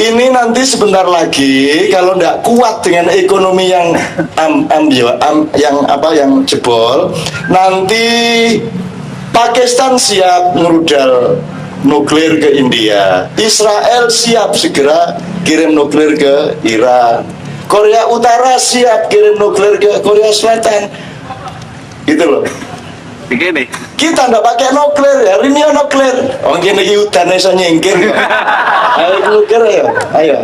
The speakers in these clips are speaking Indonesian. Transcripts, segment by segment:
ini nanti sebentar lagi kalau tidak kuat dengan ekonomi yang yang jebol, nanti Pakistan siap ngerudal nuklir ke India, Israel siap segera kirim nuklir ke Iran, Korea Utara siap kirim nuklir ke Korea Selatan. Gitu loh. Begini. Kita nggak pakai nuklir ya, ini nuklir. Oh gini hutan bisa nyingkir. Ayo nuklir ayo.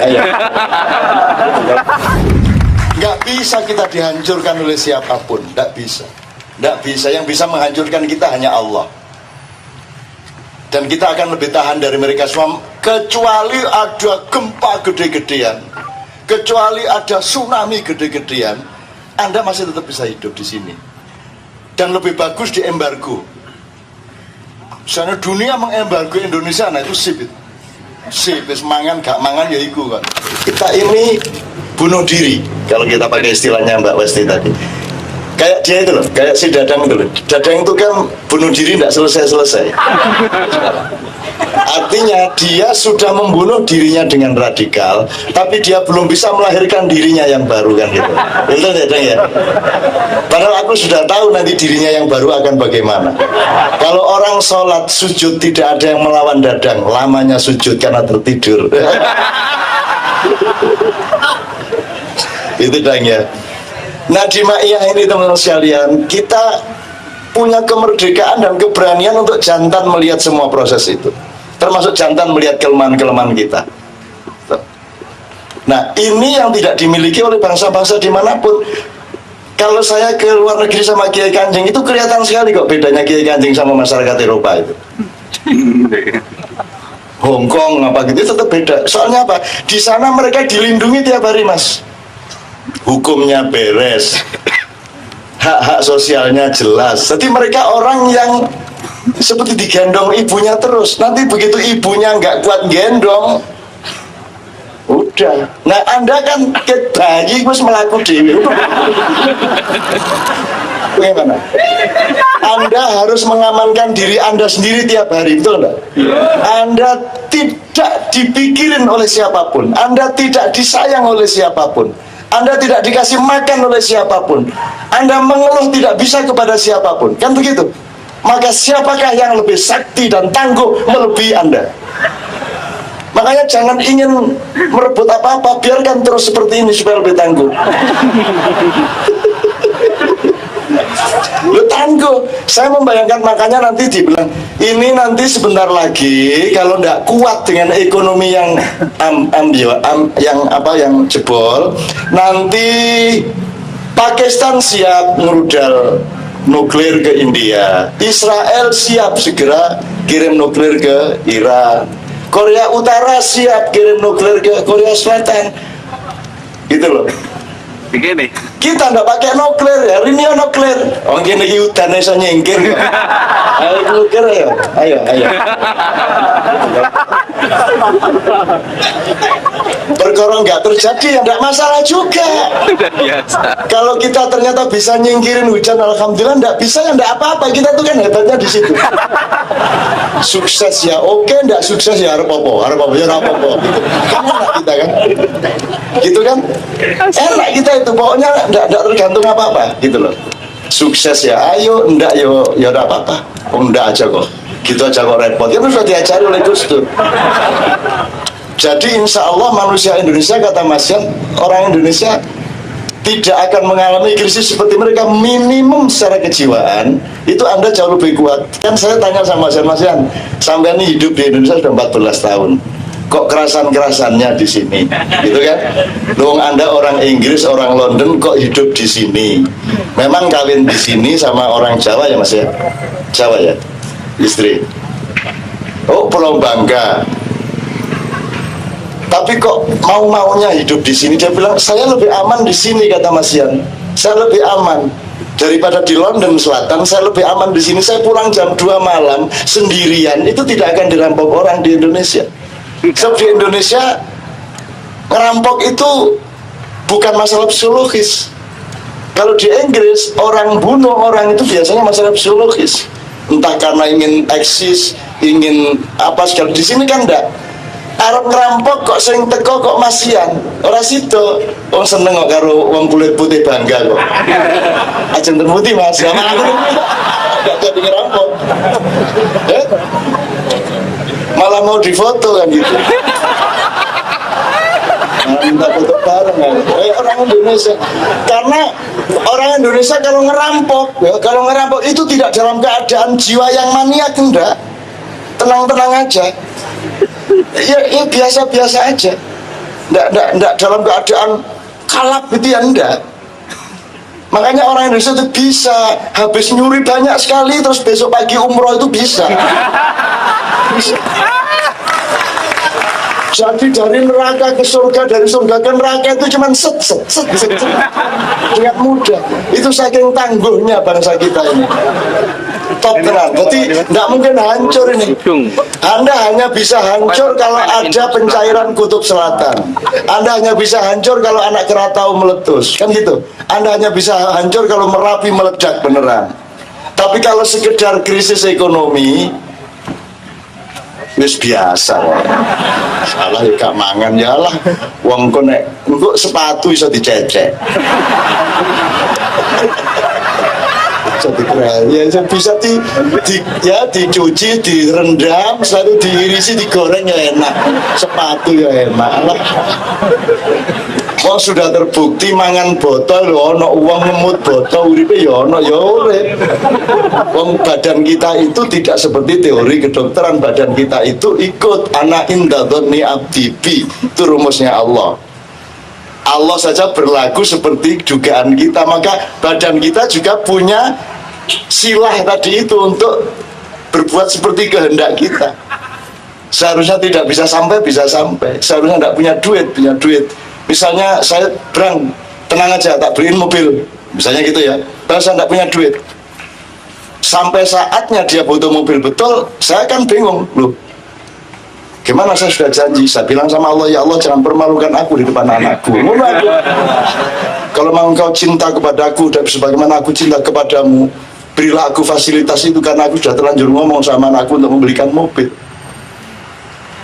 Nggak bisa kita dihancurkan oleh siapapun, nggak bisa. Nggak bisa. Yang bisa menghancurkan kita hanya Allah. Dan kita akan lebih tahan dari mereka semua, kecuali ada gempa gede-gedean, kecuali ada tsunami gede-gedean, Anda masih tetap bisa hidup di sini. Dan lebih bagus di embargo. Misalnya dunia mengembargo Indonesia, nah itu sip. Mangan gak mangan ya iku kan. Kita ini bunuh diri kalau kita pakai istilahnya Mbak Westi tadi. Kayak dia itu loh, kayak si Dadang itu loh. Dadang itu kan bunuh diri tidak selesai-selesai. Artinya dia sudah membunuh dirinya dengan radikal, tapi dia belum bisa melahirkan dirinya yang baru kan gitu. Betul Dadang ya? Padahal aku sudah tahu nanti dirinya yang baru akan bagaimana. Kalau orang sholat sujud tidak ada yang melawan Dadang, lamanya sujud karena tertidur. Itu Dang ya. Nah di Ma'iyah ini teman-teman sekalian, kita punya kemerdekaan dan keberanian untuk jantan melihat semua proses itu, termasuk jantan melihat kelemahan-kelemahan kita. Nah ini yang tidak dimiliki oleh bangsa-bangsa dimanapun. Kalau saya ke luar negeri sama Kiai Kanjeng itu kelihatan sekali kok bedanya Kiai Kanjeng sama masyarakat Eropa itu. Hong Kong apa gitu tetap beda. Soalnya apa? Di sana mereka dilindungi tiap hari mas. Hukumnya beres, hak-hak sosialnya jelas. Jadi mereka orang yang seperti digendong ibunya terus. Nanti begitu ibunya nggak kuat gendong, udah. Nah Anda kan ket bayi terus melaku dewi. Bagaimana? Anda harus mengamankan diri Anda sendiri tiap hari, betul nggak? Anda tidak dipikirin oleh siapapun, Anda tidak disayang oleh siapapun, Anda tidak dikasih makan oleh siapapun, Anda mengeluh tidak bisa kepada siapapun, kan begitu? Maka siapakah yang lebih sakti dan tangguh melebihi Anda? Makanya jangan ingin merebut apa-apa, biarkan terus seperti ini supaya lebih tangguh. Lu tangguh. Saya membayangkan, makanya nanti dibilang ini nanti sebentar lagi kalau tidak kuat dengan ekonomi yang jebol, nanti Pakistan siap ngerudal nuklir ke India, Israel siap segera kirim nuklir ke Iran, Korea Utara siap kirim nuklir ke Korea Selatan. Gitu loh. Begini. Kita nggak pakai nuklir ya, ini nuklir. Oh gini hutan bisa nyingkir. Ayo nuklir ayo. Perkara nggak terjadi ya nggak masalah juga. Sudah biasa. Kalau kita ternyata bisa nyingkirin hujan, alhamdulillah. Nggak bisa ya nggak apa-apa. Kita tuh kan hebatnya di situ. Sukses ya oke, nggak sukses ya harap apa ya harap apa. Gitu. Kan enak kita kan. Gitu kan? Enak kita itu, pokoknya enggak tergantung apa-apa gitu loh. Sukses ya ayo, enggak ya enggak apa-apa. Oh enggak aja kok. Gitu aja kok repot. Itu sudah diajari oleh Gus Dur. Jadi insya Allah manusia Indonesia, kata Mas Yan, orang Indonesia tidak akan mengalami krisis seperti mereka. Minimum secara kejiwaan itu Anda jauh lebih kuat. Kan saya tanya sama Mas Yan, sampai ini hidup di Indonesia sudah 14 tahun, kok kerasan-kerasannya di sini, gitu kan? Dong Anda orang Inggris, orang London, kok hidup di sini? Memang kawin di sini sama orang Jawa ya Mas ya? Jawa ya, istri. Oh Pulau Bangka. Tapi kok mau-maunya hidup di sini? Dia bilang saya lebih aman di sini, kata Mas Yan. Saya lebih aman daripada di London Selatan. Saya lebih aman di sini. Saya pulang jam 2 malam sendirian, itu tidak akan dirampok orang di Indonesia. Sebab di Indonesia ngerampok itu bukan masalah psikologis. Kalau di Inggris orang bunuh orang itu biasanya masalah psikologis, entah karena ingin eksis, ingin apa segala. Di sini kan enggak. Arep ngerampok kok sing teko kok masian. Ora sida. Wong seneng kok karo wong kulit putih bangga kok. Ajeng putih Mas. Sama aku enggak jadi ngerampok. Malah mau difoto kan gitu. Minta foto bareng kan. Orang Indonesia. Karena orang Indonesia kalau ngerampok itu tidak dalam keadaan jiwa yang maniak, enggak. Tenang-tenang aja. Ya biasa-biasa aja. Enggak dalam keadaan kalap gitu ya, enggak. Makanya orang Indonesia itu bisa habis nyuri banyak sekali terus besok pagi umroh itu bisa. Jadi dari neraka ke surga, dari surga ke neraka itu cuma set dengan mudah. Itu saking tangguhnya bangsa kita ini. Top tenan. Jadi tidak mungkin hancur ini. Anda hanya bisa hancur kalau ada pencairan kutub selatan. Anda hanya bisa hancur kalau anak Krakatau meletus, kan gitu. Anda hanya bisa hancur kalau Merapi meledak beneran. Tapi kalau sekedar krisis ekonomi, wis biasa kok. Salah ya gak mangan ya lah. Wong kok nek engko sepatu iso dicecek. Ya bisa dicuci, direndam, selalu diirisi, digoreng ya enak. Sepatu ya enak lah. Wong sudah terbukti mangan botol lho, ono uang ngemut botol uripe ya ono ya urip. Wong badan kita itu tidak seperti teori kedokteran, badan kita itu ikut ana inda dzanni abdi bi. Itu rumusnya Allah. Allah saja berlaku seperti dugaan kita, maka badan kita juga punya silah tadi itu untuk berbuat seperti kehendak kita. Seharusnya tidak bisa sampai, bisa sampai. Seharusnya tidak punya duit. Misalnya saya berang, tenang aja, tak beliin mobil, misalnya gitu ya. Tapi saya tidak punya duit. Sampai saatnya dia butuh mobil betul, saya kan bingung, loh. Gimana saya sudah janji, saya bilang sama Allah, ya Allah jangan permalukan aku di depan anakku. Kalau memang engkau cinta kepadaku dan sebagaimana aku cinta kepadamu, berilah aku fasilitas itu karena aku sudah terlanjur ngomong sama anakku untuk membelikan mobil.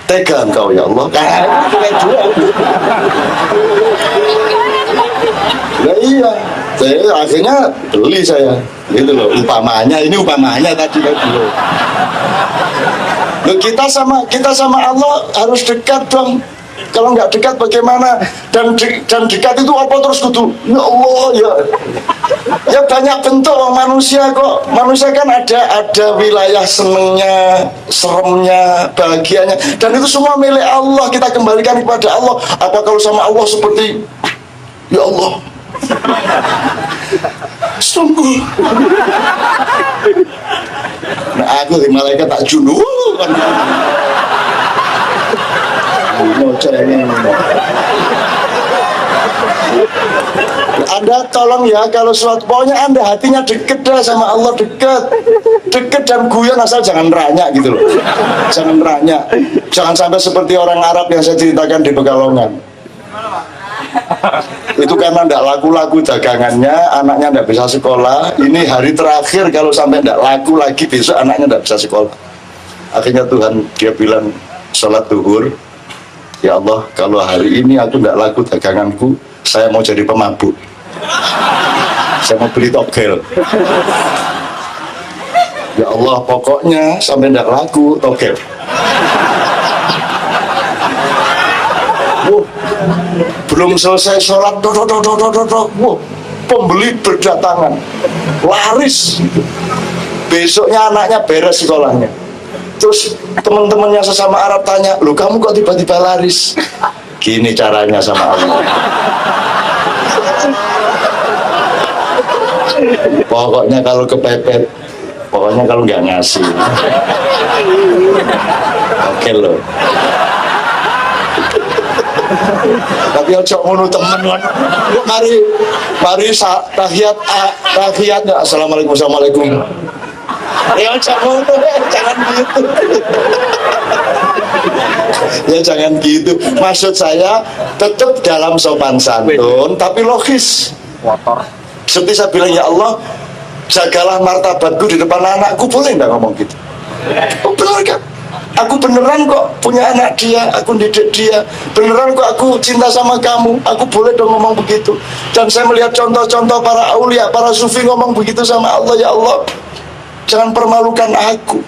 Tega engkau ya Allah. Ya iya, akhirnya beli saya. Gitu loh, ini upamanya tadi loh. Loh, kita sama Allah harus dekat dong. Kalau nggak dekat bagaimana? Dan dekat itu apa terus kudu? Ya Allah ya banyak bentuk manusia kok. Manusia kan ada wilayah senengnya, seremnya, bahagianya, dan itu semua milik Allah. Kita kembalikan kepada Allah. Apa kalau sama Allah seperti ya Allah? Sungguh. Nah aku di malaikat tak jundu. Anda tolong ya, kalau suatu pokoknya Anda hatinya deket dah sama Allah, deket dan guyon, asal jangan ranyak gitu loh. Jangan ranyak. Jangan sampai seperti orang Arab yang saya ceritakan di Pekalongan. Itu karena tidak laku-laku dagangannya, anaknya tidak bisa sekolah. Ini hari terakhir, kalau sampai tidak laku lagi besok anaknya tidak bisa sekolah. Akhirnya Tuhan dia bilang sholat duhur, ya Allah kalau hari ini aku tidak laku daganganku, saya mau jadi pemabuk, saya mau beli togel. Ya Allah pokoknya sampai tidak laku togel. Belum selesai sholat, pembeli berdatangan, laris. Besoknya anaknya beres sekolahnya. Terus teman-temannya sesama Arab tanya, loh kamu kok tiba-tiba laris? Gini caranya sama Allah. Pokoknya kalau kepepet, pokoknya kalau nggak ngasih, oke loh. Tapi ojo ngono temen kan. Mari tahiyat assalamualaikum. Ya ojo ngono, jangan gitu. Ya jangan gitu. Maksud saya tetap dalam sopan santun tapi logis. Seperti saya bilang, ya Allah jagalah martabatku di depan anakku, boleh nggak ngomong gitu? Oh benar kan? Aku beneran kok punya anak dia, aku didik dia, beneran kok aku cinta sama kamu, aku boleh dong ngomong begitu. Dan saya melihat contoh-contoh para aulia, para sufi ngomong begitu sama Allah. Ya Allah, jangan permalukan aku.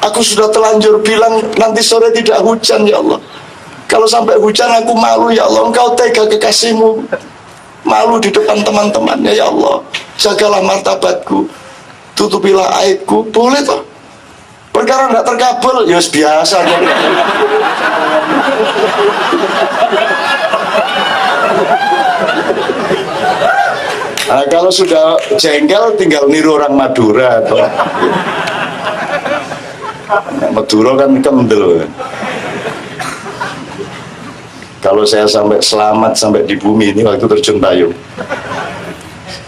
Aku sudah telanjur bilang nanti sore tidak hujan ya Allah. Kalau sampai hujan aku malu ya Allah. Engkau tega kekasihmu, malu di depan teman-temannya ya Allah. Jagalah martabatku, tutupilah aibku. Boleh toh? Perkara tidak terkabul, ya biasa. Nah, kalau sudah jengkel tinggal niru orang Madura atau Madura kan kendel. Kalau saya sampai selamat sampai di bumi ini waktu terjun payung,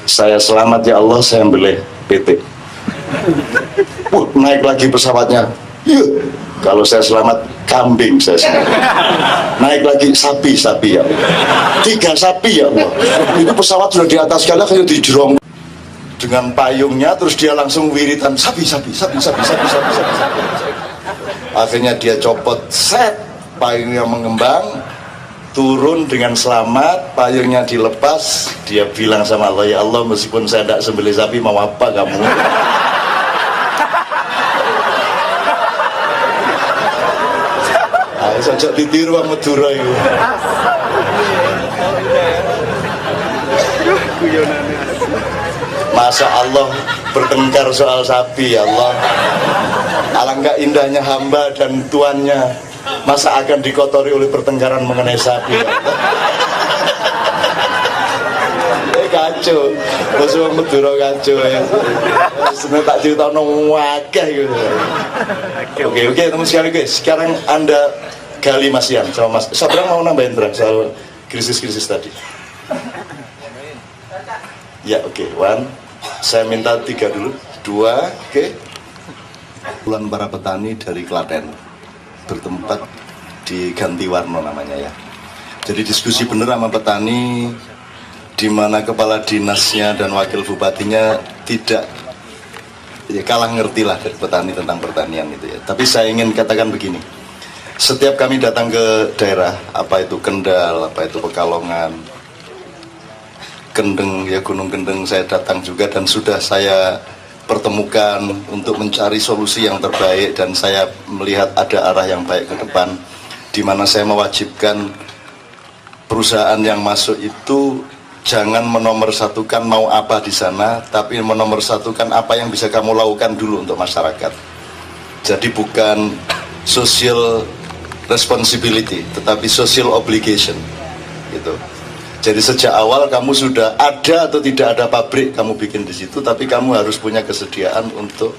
saya selamat ya Allah, saya beli PT. Naik lagi pesawatnya. Kalau saya selamat, kambing saya selamat. Naik lagi sapi ya Allah. 3 sapi ya Allah. Itu pesawat sudah di atas segala kayak dijerong dengan payungnya, terus dia langsung wiritan sapi. Akhirnya dia copot, set, payungnya mengembang, turun dengan selamat, payungnya dilepas. Dia bilang sama Allah, ya Allah, meskipun saya tidak sembelih sapi, mau apa kamu? Sejak ditiru sama Madura itu. Masa Allah bertengkar soal sapi ya Allah. Alangkah indahnya hamba dan tuannya, masa akan dikotori oleh pertengkaran mengenai sapi ya Allah. Kacau, bos orang Madura kacau ya. Sebenarnya tak cerita wakah gitu. Oke, teman sekali guys. Sekarang Anda gali Mas Ian sama Mas Sabrang mau nambahin terang soal krisis-krisis tadi. Ya oke, 1. Saya minta 3 dulu. 2, oke. Bulan para petani dari Klaten bertempat di Gantiwarno namanya ya. Jadi diskusi bener sama petani, di mana kepala dinasnya dan wakil bupatinya tidak ya, kalah ngerti lah dari petani tentang pertanian itu ya. Tapi saya ingin katakan begini, setiap kami datang ke daerah, apa itu Kendal, apa itu Pekalongan, Kendeng, ya Gunung Kendeng, saya datang juga dan sudah saya pertemukan untuk mencari solusi yang terbaik, dan saya melihat ada arah yang baik ke depan, di mana saya mewajibkan perusahaan yang masuk itu jangan menomorsatukan mau apa di sana, tapi menomorsatukan apa yang bisa kamu lakukan dulu untuk masyarakat. Jadi bukan social responsibility, tetapi social obligation gitu. Jadi sejak awal kamu sudah ada atau tidak ada pabrik kamu bikin di situ, tapi kamu harus punya kesediaan untuk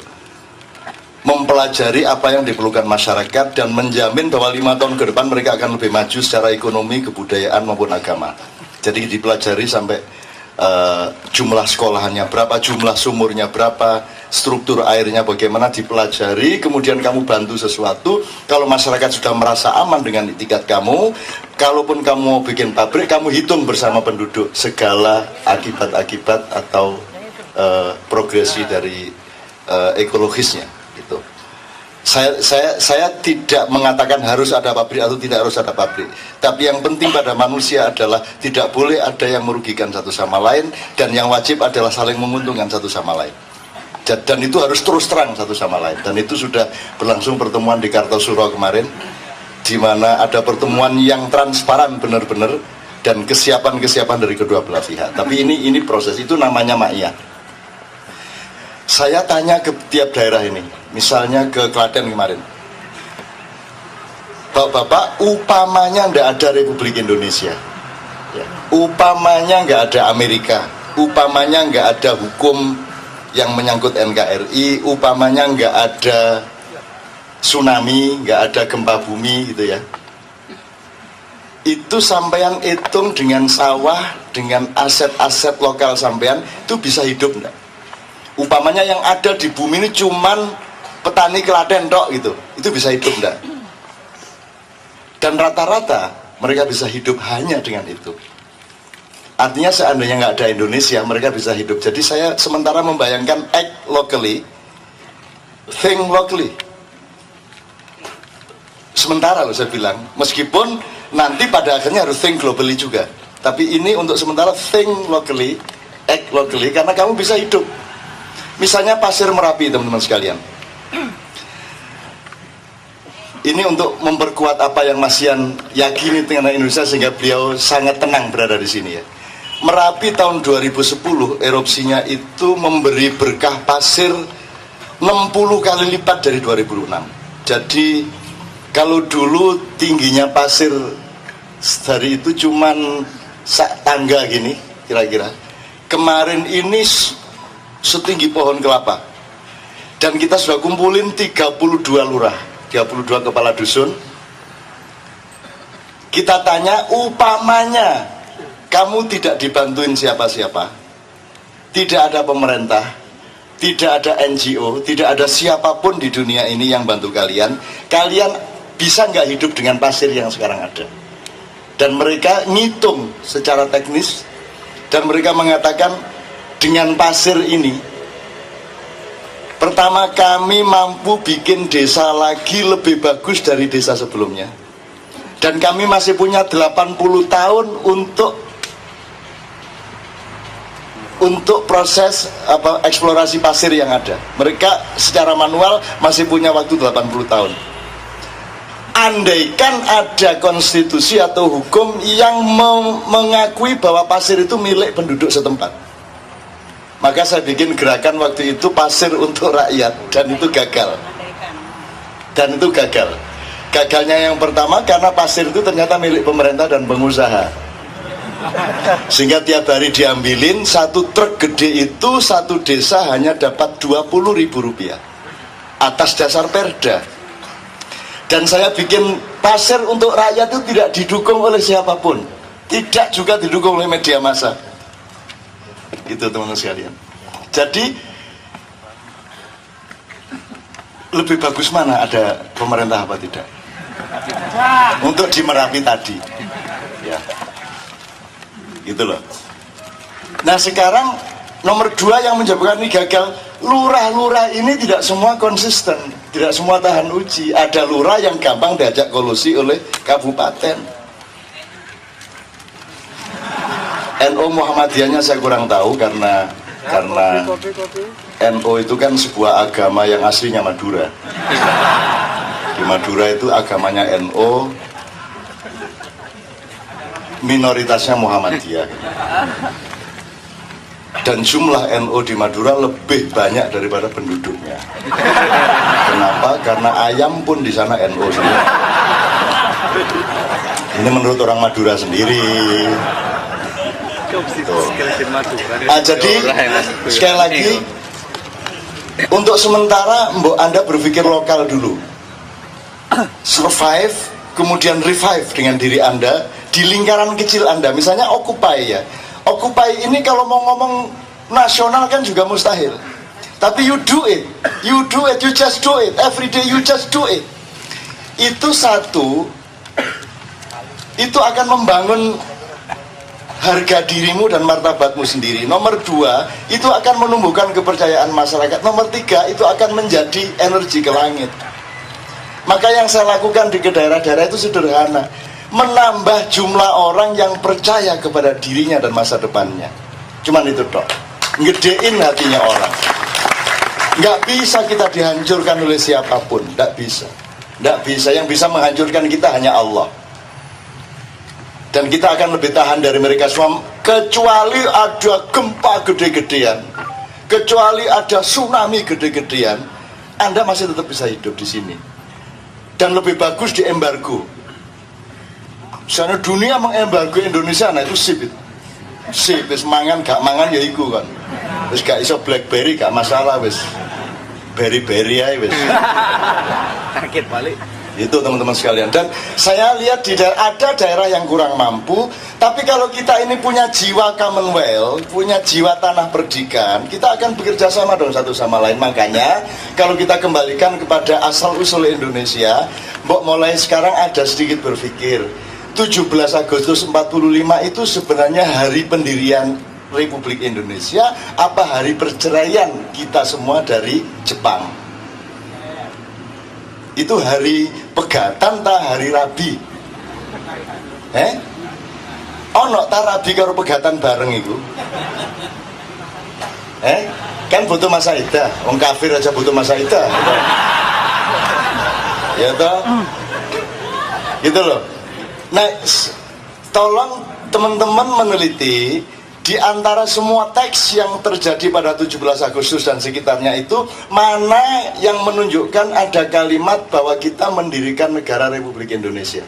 mempelajari apa yang diperlukan masyarakat dan menjamin bahwa 5 tahun ke depan mereka akan lebih maju secara ekonomi, kebudayaan maupun agama. Jadi dipelajari sampai jumlah sekolahannya berapa, jumlah sumurnya berapa, struktur airnya bagaimana, dipelajari, kemudian kamu bantu sesuatu. Kalau masyarakat sudah merasa aman dengan itikat kamu, kalaupun kamu mau bikin pabrik, kamu hitung bersama penduduk segala akibat-akibat atau progresi dari ekologisnya gitu. Saya tidak mengatakan harus ada pabrik atau tidak harus ada pabrik, tapi yang penting pada manusia adalah tidak boleh ada yang merugikan satu sama lain, dan yang wajib adalah saling menguntungkan satu sama lain, dan itu harus terus terang satu sama lain. Dan itu sudah berlangsung pertemuan di Kartosuro kemarin, di mana ada pertemuan yang transparan benar-benar dan kesiapan dari kedua belah pihak. Tapi ini proses, itu namanya Ma'iyah. Saya tanya ke tiap daerah ini, misalnya ke Klaten kemarin, Bapak, upamanya nggak ada Republik Indonesia, ya, upamanya nggak ada Amerika, upamanya nggak ada hukum yang menyangkut NKRI, upamanya nggak ada tsunami, nggak ada gempa bumi gitu ya, itu sampean hitung dengan sawah, dengan aset-aset lokal sampean, itu bisa hidup enggak? Upamanya yang ada di bumi ini cuman petani Klaten tok gitu, itu bisa hidup enggak? Dan rata-rata mereka bisa hidup hanya dengan itu. Artinya seandainya nggak ada Indonesia, mereka bisa hidup. Jadi saya sementara membayangkan act locally, think locally. sementara loh saya bilang, meskipun nanti pada akhirnya harus think globally juga, tapi ini untuk sementara think locally, act locally, karena kamu bisa hidup. Misalnya pasir Merapi, teman-teman sekalian, ini untuk memperkuat apa yang Mas Yan yakini tentang Indonesia sehingga beliau sangat tenang berada di sini ya. Merapi tahun 2010 erupsinya itu memberi berkah pasir 60 kali lipat dari 2006. Jadi kalau dulu tingginya pasir dari itu cuman sak tangga gini kira-kira, kemarin ini setinggi pohon kelapa. Dan kita sudah kumpulin 32 lurah, 32 kepala dusun. Kita tanya, upamanya kamu tidak dibantuin siapa-siapa, tidak ada pemerintah, tidak ada NGO, tidak ada siapapun di dunia ini yang bantu kalian, kalian bisa nggak hidup dengan pasir yang sekarang ada? Dan mereka ngitung secara teknis, dan mereka mengatakan dengan pasir ini, pertama kami mampu bikin desa lagi lebih bagus dari desa sebelumnya. Dan kami masih punya 80 tahun untuk proses eksplorasi pasir yang ada. Mereka secara manual masih punya waktu 80 tahun. Andaikan ada konstitusi atau hukum yang mengakui bahwa pasir itu milik penduduk setempat, maka saya bikin gerakan waktu itu pasir untuk rakyat, dan itu gagal. Gagalnya yang pertama karena pasir itu ternyata milik pemerintah dan pengusaha, sehingga tiap hari diambilin. Satu truk gede itu satu desa hanya dapat Rp20.000 atas dasar perda. Dan saya bikin pasir untuk rakyat itu tidak didukung oleh siapapun, tidak juga didukung oleh media massa. Itu teman-teman sekalian. Jadi lebih bagus mana, ada pemerintah apa tidak? Untuk di Merapi tadi ya, gitu loh. Nah sekarang nomor 2 yang menyebabkan ini gagal, lurah-lurah ini tidak semua konsisten, tidak semua tahan uji. Ada lurah yang gampang diajak kolusi oleh kabupaten. NU Muhammadiyahnya saya kurang tahu karena NU itu kan sebuah agama yang aslinya Madura. Di Madura itu agamanya NU, minoritasnya Muhammadiyah. Dan jumlah NU di Madura lebih banyak daripada penduduknya. Kenapa? Karena ayam pun di sana NU semua. Ini menurut orang Madura sendiri. Jadi sekali lagi, untuk sementara Anda berpikir lokal dulu, survive, kemudian revive dengan diri Anda di lingkaran kecil Anda. Misalnya Occupy ya, Occupy ini kalau mau ngomong nasional kan juga mustahil, tapi you do it, you just do it, every day you just do it. Itu satu, itu akan membangun harga dirimu dan martabatmu sendiri. Nomor 2, itu akan menumbuhkan kepercayaan masyarakat. Nomor 3, itu akan menjadi energi ke langit. Maka yang saya lakukan di daerah-daerah itu sederhana, menambah jumlah orang yang percaya kepada dirinya dan masa depannya. Cuman itu toh, ngedein hatinya orang. Nggak bisa kita dihancurkan oleh siapapun, nggak bisa. Nggak bisa, yang bisa menghancurkan kita hanya Allah. Dan kita akan lebih tahan dari mereka semua, kecuali ada gempa gede-gedean, kecuali ada tsunami gede-gedean, Anda masih tetap bisa hidup di sini. Dan lebih bagus di embargo. Misalnya dunia mengembargo Indonesia, nah itu sip itu. Sip, wis mangan gak mangan ya iku kan. Wis gak iso BlackBerry gak masalah wis. Berry-berry aja wis. Target balik. Itu teman-teman sekalian. Dan saya lihat ada daerah yang kurang mampu, tapi kalau kita ini punya jiwa Commonwealth, punya jiwa tanah perdikan, kita akan bekerja sama dong satu sama lain. Makanya kalau kita kembalikan kepada asal usul Indonesia, mulai sekarang ada sedikit berpikir, 17 Agustus 45 itu sebenarnya hari pendirian Republik Indonesia apa hari perceraian kita semua dari Jepang? Itu hari pegatan ta hari rabi? Ono ta rabi karo pegatan bareng iku? Kan butuh masa idah, wong kafir aja butuh masa idah. Ya toh? Gitu loh. Nah, tolong teman-teman meneliti di antara semua teks yang terjadi pada 17 Agustus dan sekitarnya itu, mana yang menunjukkan ada kalimat bahwa kita mendirikan negara Republik Indonesia.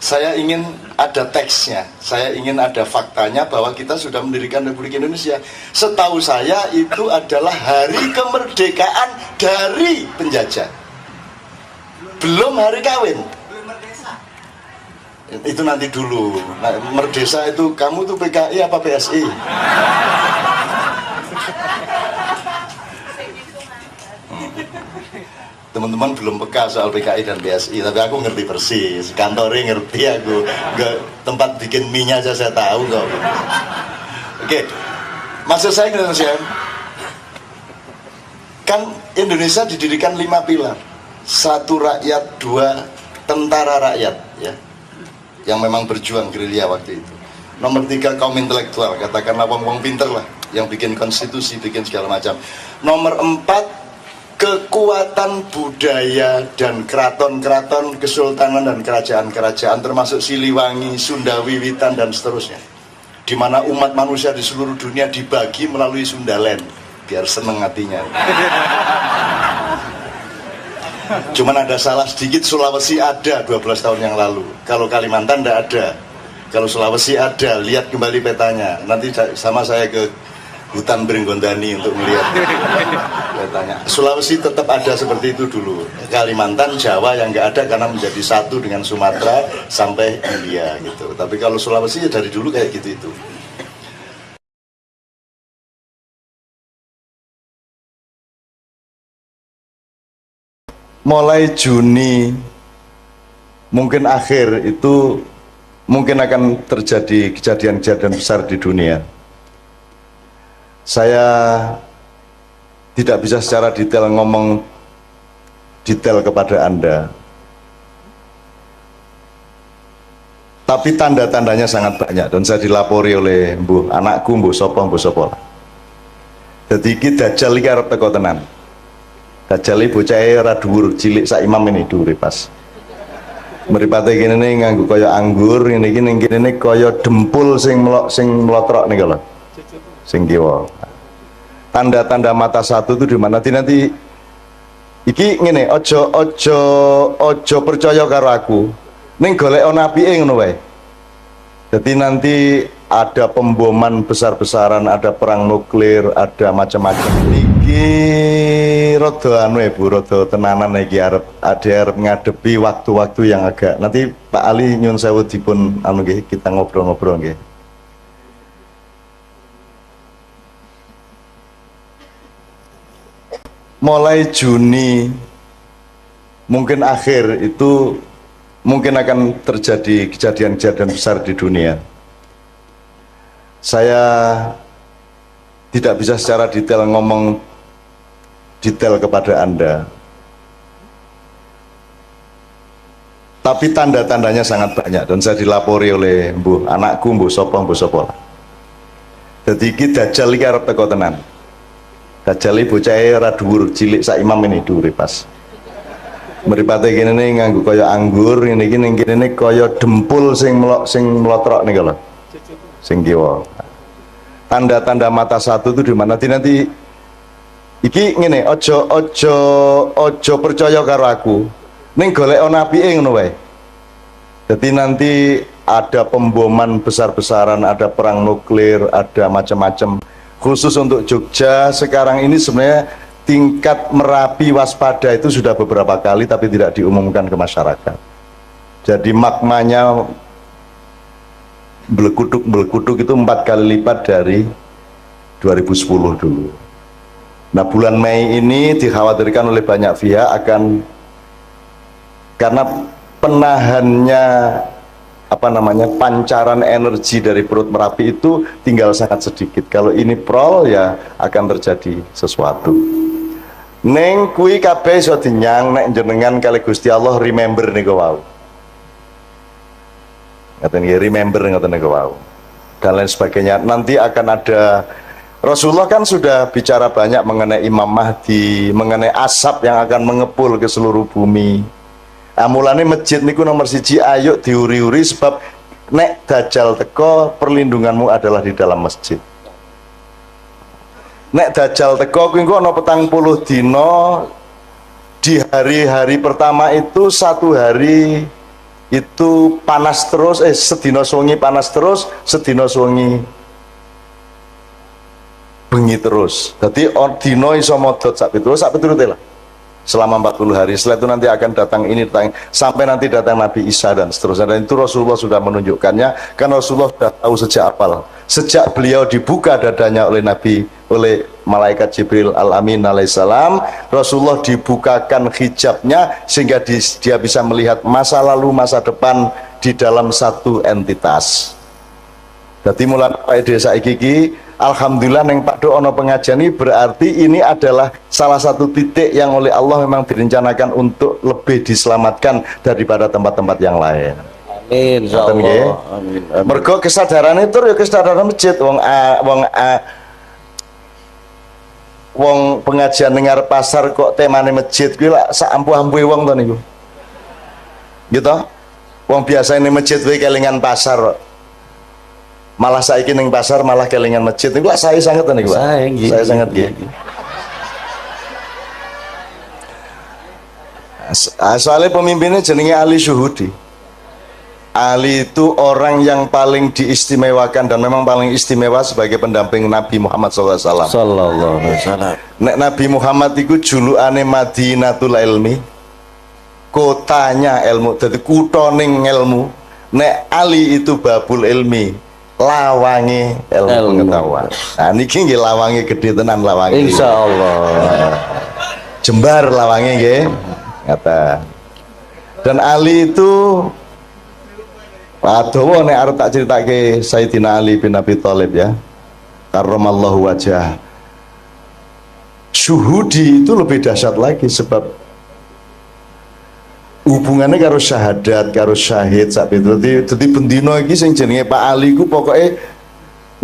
Saya ingin ada teksnya, saya ingin ada faktanya bahwa kita sudah mendirikan Republik Indonesia. Setahu saya itu adalah hari kemerdekaan dari penjajah, belum hari kawin. Itu nanti dulu. Nah, merdesa itu kamu tuh PKI apa PSI? Teman-teman belum peka soal PKI dan PSI, tapi aku ngerti persis. Kantornya ngerti aku. Nggak, tempat bikin minyak aja saya tahu kok. Oke, maksud saya Indonesia, kan Indonesia didirikan 5 pilar. 1 rakyat, 2 tentara rakyat, ya, yang memang berjuang gerilya waktu itu. Nomor 3 kaum intelektual, katakanlah wong-wong pinter lah, yang bikin konstitusi, bikin segala macam. Nomor 4 kekuatan budaya dan keraton-keraton, kesultanan dan kerajaan-kerajaan, termasuk Siliwangi, Sunda Wiwitan dan seterusnya, di mana umat manusia di seluruh dunia dibagi melalui Sundaland biar seneng hatinya. Cuman ada salah sedikit, Sulawesi ada 12 tahun yang lalu. Kalau Kalimantan tidak ada. Kalau Sulawesi ada, lihat kembali petanya. Nanti sama saya ke hutan Beringgondani untuk melihat petanya. Sulawesi tetap ada seperti itu dulu. Kalimantan, Jawa yang nggak ada karena menjadi satu dengan Sumatera sampai India gitu. Tapi kalau Sulawesi ya dari dulu kayak gitu itu. Mulai Juni mungkin akhir itu mungkin akan terjadi kejadian-kejadian besar di dunia. Saya tidak bisa secara detail ngomong detail kepada Anda, tapi tanda-tandanya sangat banyak dan saya dilapori oleh anakku, mbuh sopo. Jadi kita Dajjal iki arep teko tenan. Dajjal iki bocahe ra dhuwur, cilik sak imam ini dhuwure pas. Mripate kene nganggo kaya anggur, ngene iki ning kene kaya dempul sing mlotrok niku lho. Sing kiwa. Tanda-tanda mata satu itu di mana nanti iki ngene, ojo percaya karo aku. Ning golek ana apike ngono wae. Jadi nanti ada pemboman besar-besaran, ada perang nuklir, ada macam-macam. Iki rada anu Bu, rada tenanan iki arep ngadepi waktu-waktu yang agak. Nanti Pak Ali nyun sewu dipun anu nggih, kita ngobrol-ngobrol nggih. Mulai Juni mungkin akhir itu mungkin akan terjadi kejadian-kejadian besar di dunia. Saya tidak bisa secara detail ngomong detail kepada Anda, tapi tanda-tandanya sangat banyak dan saya dilapori oleh anakku, mbuh sopo. Jadi kita Dajjal iki arep teko tenan. Dajjal iki bocahe ra dhuwur, cilik sak imam ini dhuwure pas. Mripate kene nganggo kaya anggur, ngene iki ning kene kaya dempul sing mlotrok niku lho. Sing kiwa. Tanda-tanda mata satu itu di mana nanti iki ngene, ojo percaya karo aku. Ning golek ana apike ngono wae. Jadi nanti ada pemboman besar-besaran, ada perang nuklir, ada macam-macam. Khusus untuk Jogja sekarang ini sebenarnya tingkat Merapi waspada itu sudah beberapa kali tapi tidak diumumkan ke masyarakat. Jadi magmanya belekuduk itu 4 kali lipat dari 2010 dulu. Nah bulan Mei ini dikhawatirkan oleh banyak pihak akan, karena penahannya pancaran energi dari perut Merapi itu tinggal sangat sedikit. Kalau ini prol ya akan terjadi sesuatu. Neng kui kabeh iso dinyang nek jenengan kali Gusti Allah remember niku wau. Ngaten nggih, remember ngaten niku wau. Dan lain sebagainya. Nanti akan ada, Rasulullah kan sudah bicara banyak mengenai Imam Mahdi, mengenai asap yang akan mengepul ke seluruh bumi. Mulane masjid niku nomor siji, ayo diuri-uri sebab nek dajjal teko perlindunganmu adalah di dalam masjid. Nek dajjal teko kuwi engko ana 40 dina, di hari-hari pertama itu satu hari itu panas terus, sedina suwengi panas terus, sedina suwengi bengi terus. Dadi dina iso modot sak piturute lah. Selama 40 hari. Setelah itu nanti akan datang ini, datang, sampai nanti datang Nabi Isa dan seterusnya. Dan itu Rasulullah sudah menunjukkannya, karena Rasulullah sudah tahu sejak awal. Sejak beliau dibuka dadanya oleh malaikat Jibril Al-Amin alaihissalam, Rasulullah dibukakan hijabnya sehingga dia bisa melihat masa lalu, masa depan di dalam satu entitas. Jadi mulai desa iki, alhamdulillah neng Pak Do ono pengajian ini, berarti ini adalah salah satu titik yang oleh Allah memang direncanakan untuk lebih diselamatkan daripada tempat-tempat yang lain. Amin, insyaallah. Amin. Mergo kesadaran itu ya kesadaran masjid. Wong pengajian dengar pasar kok temane masjid kuwi lak sak ampuh-ampuhe wong to niku. Gitu. Wong biasa ini masjid kuwi kelingan pasar. Malah saiki ning pasar malah kelingan masjid niku lak saya sangat to niku. Saya sangat nggih. Soalnya pemimpinnya jenenge Ali Syuhudi. Ali itu orang yang paling diistimewakan dan memang paling istimewa sebagai pendamping Nabi Muhammad SAW. Sallallahu alaihi wasallam. Nek Nabi Muhammad itu julukane Madinatul Ilmi, kotanya ilmu, jadi kutoning ilmu. Nek Ali itu babul ilmi, lawange ilmu pengetahuan. Nah niki nggih lawange gede tenan lawange. Insyaallah. Jembar lawange nggih. Kata. Dan Ali itu Adowo nek arep tak critake Sayyidina Ali bin Abi Thalib ya. Karramallahu wajah. Syuhudi itu lebih dahsyat lagi sebab hubungannya karo syahadat, karo syahid sak itu. Dadi bendino iki sing jenenge Pak Ali ku pokoke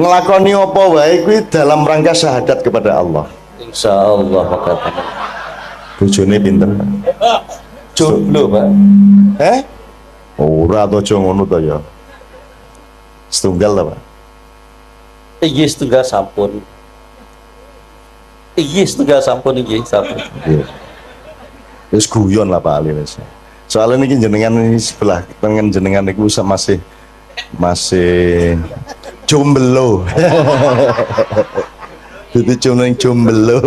nglakoni apa wae kuwi dalam rangka syahadat kepada Allah. Insyaallah makatan. Bojone pinter. Jomblo, Pak. Ora to aja ngono to ya. Setunggal ta, Pak? Iki setunggal sampun. Iki setunggal sampun iki sampun. Wis guyon lah Pak Ali wis. Soalnya niki jenengan ini sebelah tengen jenengan niku masih jomblo. Jadi jomblo.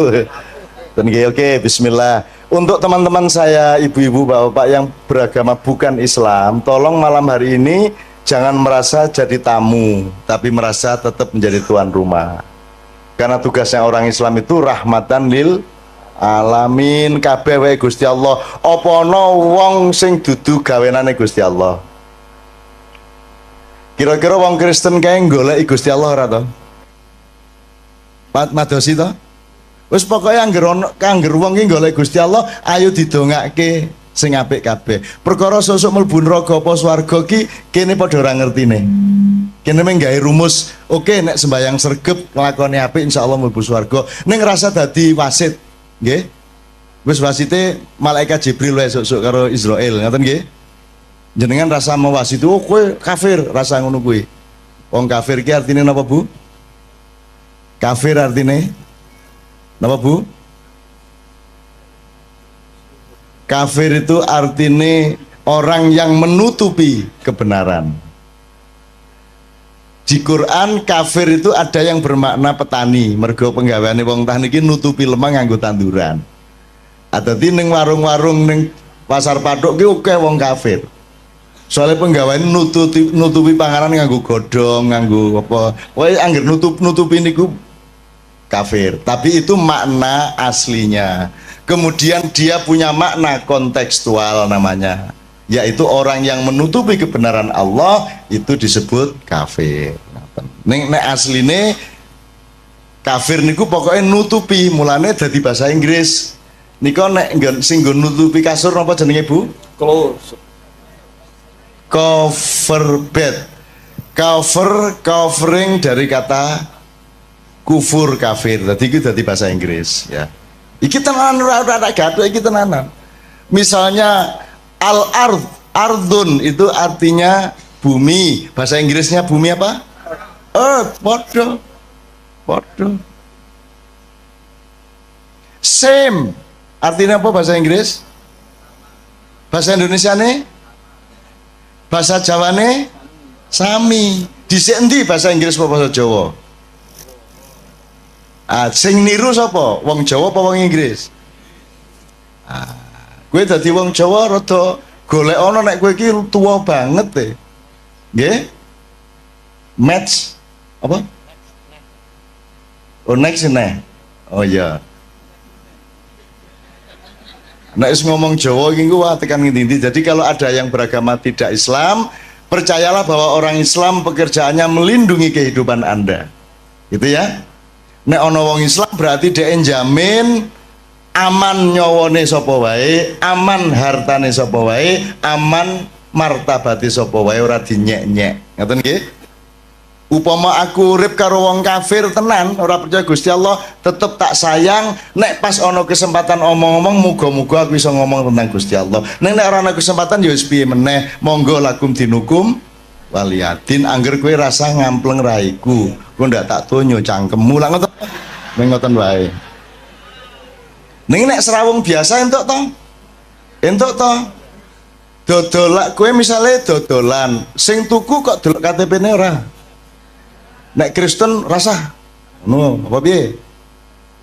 Dan oke, bismillah. Untuk teman-teman saya, ibu-ibu, bapak-bapak yang beragama bukan Islam, tolong malam hari ini jangan merasa jadi tamu, tapi merasa tetap menjadi tuan rumah. Karena tugasnya orang Islam itu rahmatan lil alamin, kabeh wae Gusti Allah. Apa ana wong sing dudu gawenane Gusti Allah? Kira-kira wong Kristen kae goleki Gusti Allah ora to? Madosi to? Wis pokoke angger wong ki golek Gusti Allah, ayo didongake sing apik kabeh. Perkara sesuk mlebu neraka apa swarga ki kene padha ora ngertine. Kene mung gawe rumus, oke nek sembayang sregep nglakoni apik insyaallah mlebu swarga. Ning ngrasa dadi wasit, nggih. Wis wasite malaikat Jibril wae sesuk karo Israil, ngoten nggih. Jenengan rasa mewasiti, oh kowe kafir, rasa ngono kuwi. Wong kafir ki artine napa, Bu? Kafir artine napa, Bu? Kafir itu artinya orang yang menutupi kebenaran. Di Quran kafir itu ada yang bermakna petani, mergo penggaweane wong tani iki nutupi lemah nganggo tanduran. Dadi ning warung-warung ning pasar pathuk ki akeh wong kafir. Soalnya penggaweane nutupi panganan nganggo godhong, nganggo apa. Wae angger nutupi niku kafir, tapi itu makna aslinya. Kemudian dia punya makna kontekstual namanya, yaitu orang yang menutupi kebenaran Allah itu disebut kafir. Nek asline kafir niku pokoknya nutupi, mulane dari bahasa Inggris Nika nek sing nggo nutupi kasur napa jenenge Bu? Close. Cover bed. Covering dari kata kufur, kafir. Tadi itu dari bahasa Inggris ya. Iki tenanan ora gaduh iki tenanan. Misalnya ardun itu artinya bumi. Bahasa Inggrisnya bumi apa? Earth. Podo. Same. Artinya apa bahasa Inggris? Bahasa Indonesia nih? Bahasa Jawa nih? Sami. Dhisik endi bahasa Inggris apa bahasa Jawa? Sing niru sapa? Wong Jawa apa wong Inggris? Kowe dadi wong Jawa rada golek ana nek kowe iki tuwa banget e. Nggih? Match apa? Oh next nih. Oh iya. Nek ngomong Jawa iki wah tekan ngendi. Jadi kalau ada yang beragama tidak Islam, percayalah bahwa orang Islam pekerjaannya melindungi kehidupan Anda. Gitu ya. Nek ana wong Islam berarti dhek njamin aman nyawane sapa wae, aman hartane sapa wae, aman martabate sapa wae, ora dinyek-nyek. Ngoten nggih? Upama aku urip karo wong kafir tenan, ora percaya Gusti Allah, tetep tak sayang. Nek pas ana kesempatan omong-omong, muga-muga aku bisa ngomong tentang Gusti Allah. Nek ora ana kesempatan ya wis piye meneh, monggo lakum dinukum waliyadin. Angger kowe rasa ngampleng raiku, kowe ndak tak donyo cangkemmu lah ngoten. Ning ngoten wae. Ning nek serawung biasa entuk to? Entuk to? Dodolak kowe misale dodolan, sing tuku kok delok KTP-ne ora. Nek Kristen rasa no apa piye?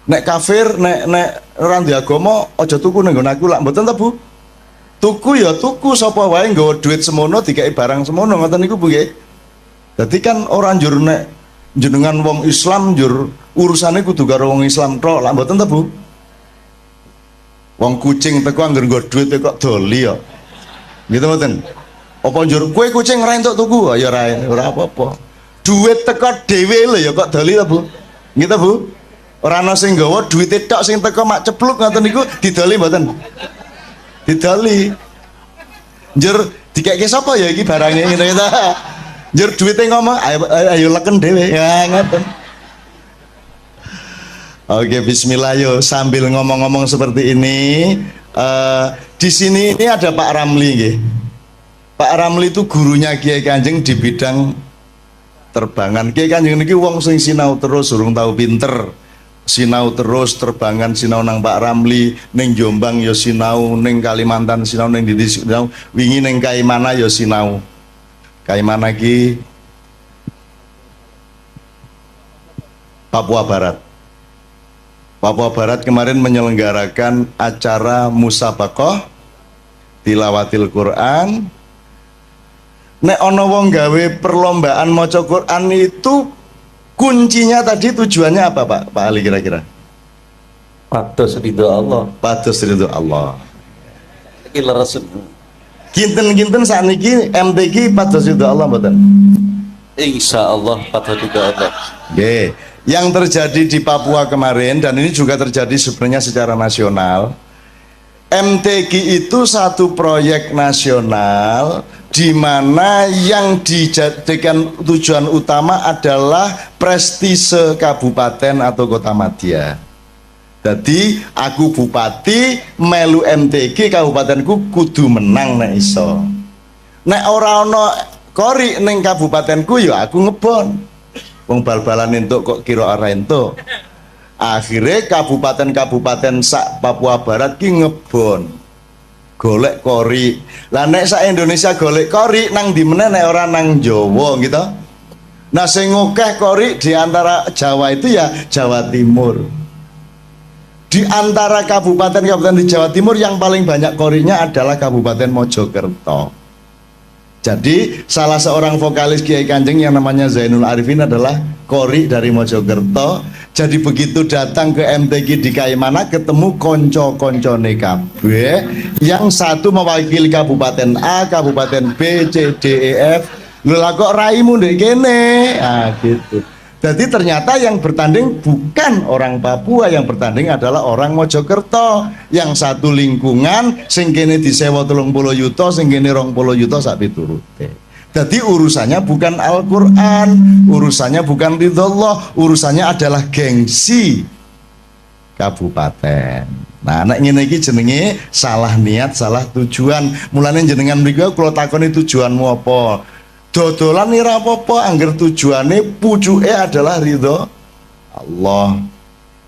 Nek kafir, nek ora ndek agama aja tuku ning nggon aku lak mboten ta Bu? Tuku ya tuku sapa wae nggawa duit semono dikai barang semono ngoten niku Bu nggih. Dadi kan ora njur nek jenengan wong Islam njur urusane kudu karo wong Islam tok lak mboten ta Bu? Wong kucing teko angger nggo duit kok doli ya. Gitu mboten. Apa njur kowe kucing ra entuk tuku? Ya ora apa-apa. Duit teko dhewe lho ya kok doli ta Bu? Gitu Bu? Ora ana sing nggawa duwite tok sing teko mak cepluk ngoten niku didoli mboten? Didoli. Njur dikeke sapa ya iki barange ngene ta? Njur duwite ngomong ayo leken dhewe. Ya ngoten. Oke, bismillah yo sambil ngomong-ngomong seperti ini, di sini ini ada Pak Ramli nggih. Pak Ramli itu gurunya Kiai Kanjeng di bidang terbangan. Kiai Kanjeng niki wong sing sinau terus urung tahu pinter. Sinau terus terbangan, sinau nang Pak Ramli, ning Jombang ya sinau, ning Kalimantan sinau, ning ndi sinau, wingi ning Kaimana ya sinau. Kaimana ki Papua Barat. Papua Barat kemarin menyelenggarakan acara musabaqah tilawatil Quran. Nek ana wong gawe perlombaan maca Quran itu kuncinya tadi tujuannya apa Pak Ali kira-kira? Pados ridho Allah. Pados ridho Allah. Iki leres. Kinten-kinten sakniki MTQ pados ridho Allah mboten? Insyaallah pados ridho Allah. Nggih. Yang terjadi di Papua kemarin dan ini juga terjadi sebenarnya secara nasional. MTQ itu satu proyek nasional di mana yang dijadikan tujuan utama adalah prestise kabupaten atau kota madya. Jadi aku bupati melu MTQ kabupatenku kudu menang nek iso. Nek ora ana kori ning kabupatenku ya aku ngebon. Wong bal-balan entuk kok kira ora entuk. Akhirnya kabupaten-kabupaten sak Papua Barat ki ngebon golek kori. Lah nek sak Indonesia golek kori nang di meneh nek ora nang Jawa gitu. Nah sing ngokeh kori di antara Jawa itu ya Jawa Timur. Di antara kabupaten-kabupaten di Jawa Timur yang paling banyak korinya adalah Kabupaten Mojokerto. Jadi salah seorang vokalis Kiai Kanjeng yang namanya Zainul Arifin adalah kori dari Mojokerto. Jadi begitu datang ke MTQ di Kaimana ketemu konco-koncone kabeh, yang satu mewakili Kabupaten A, Kabupaten B, C, D, E, F. Lha kok raimu ndek kene? Ah gitu. Jadi ternyata yang bertanding bukan orang Papua, yang bertanding adalah orang Mojokerto. Yang satu lingkungan, sing kene disewa 30 yuta, sing kene 20 yuta sak piturute. Jadi urusannya bukan Al-Quran, urusannya bukan ridhollah, urusannya adalah gengsi kabupaten. Nah, nek ngene iki jenenge salah niat, salah tujuan. Mulane jenengan mriku kula takoni tujuanmu apa? Dodolan ora apa-apa angger tujuane pucuke adalah ridho Allah.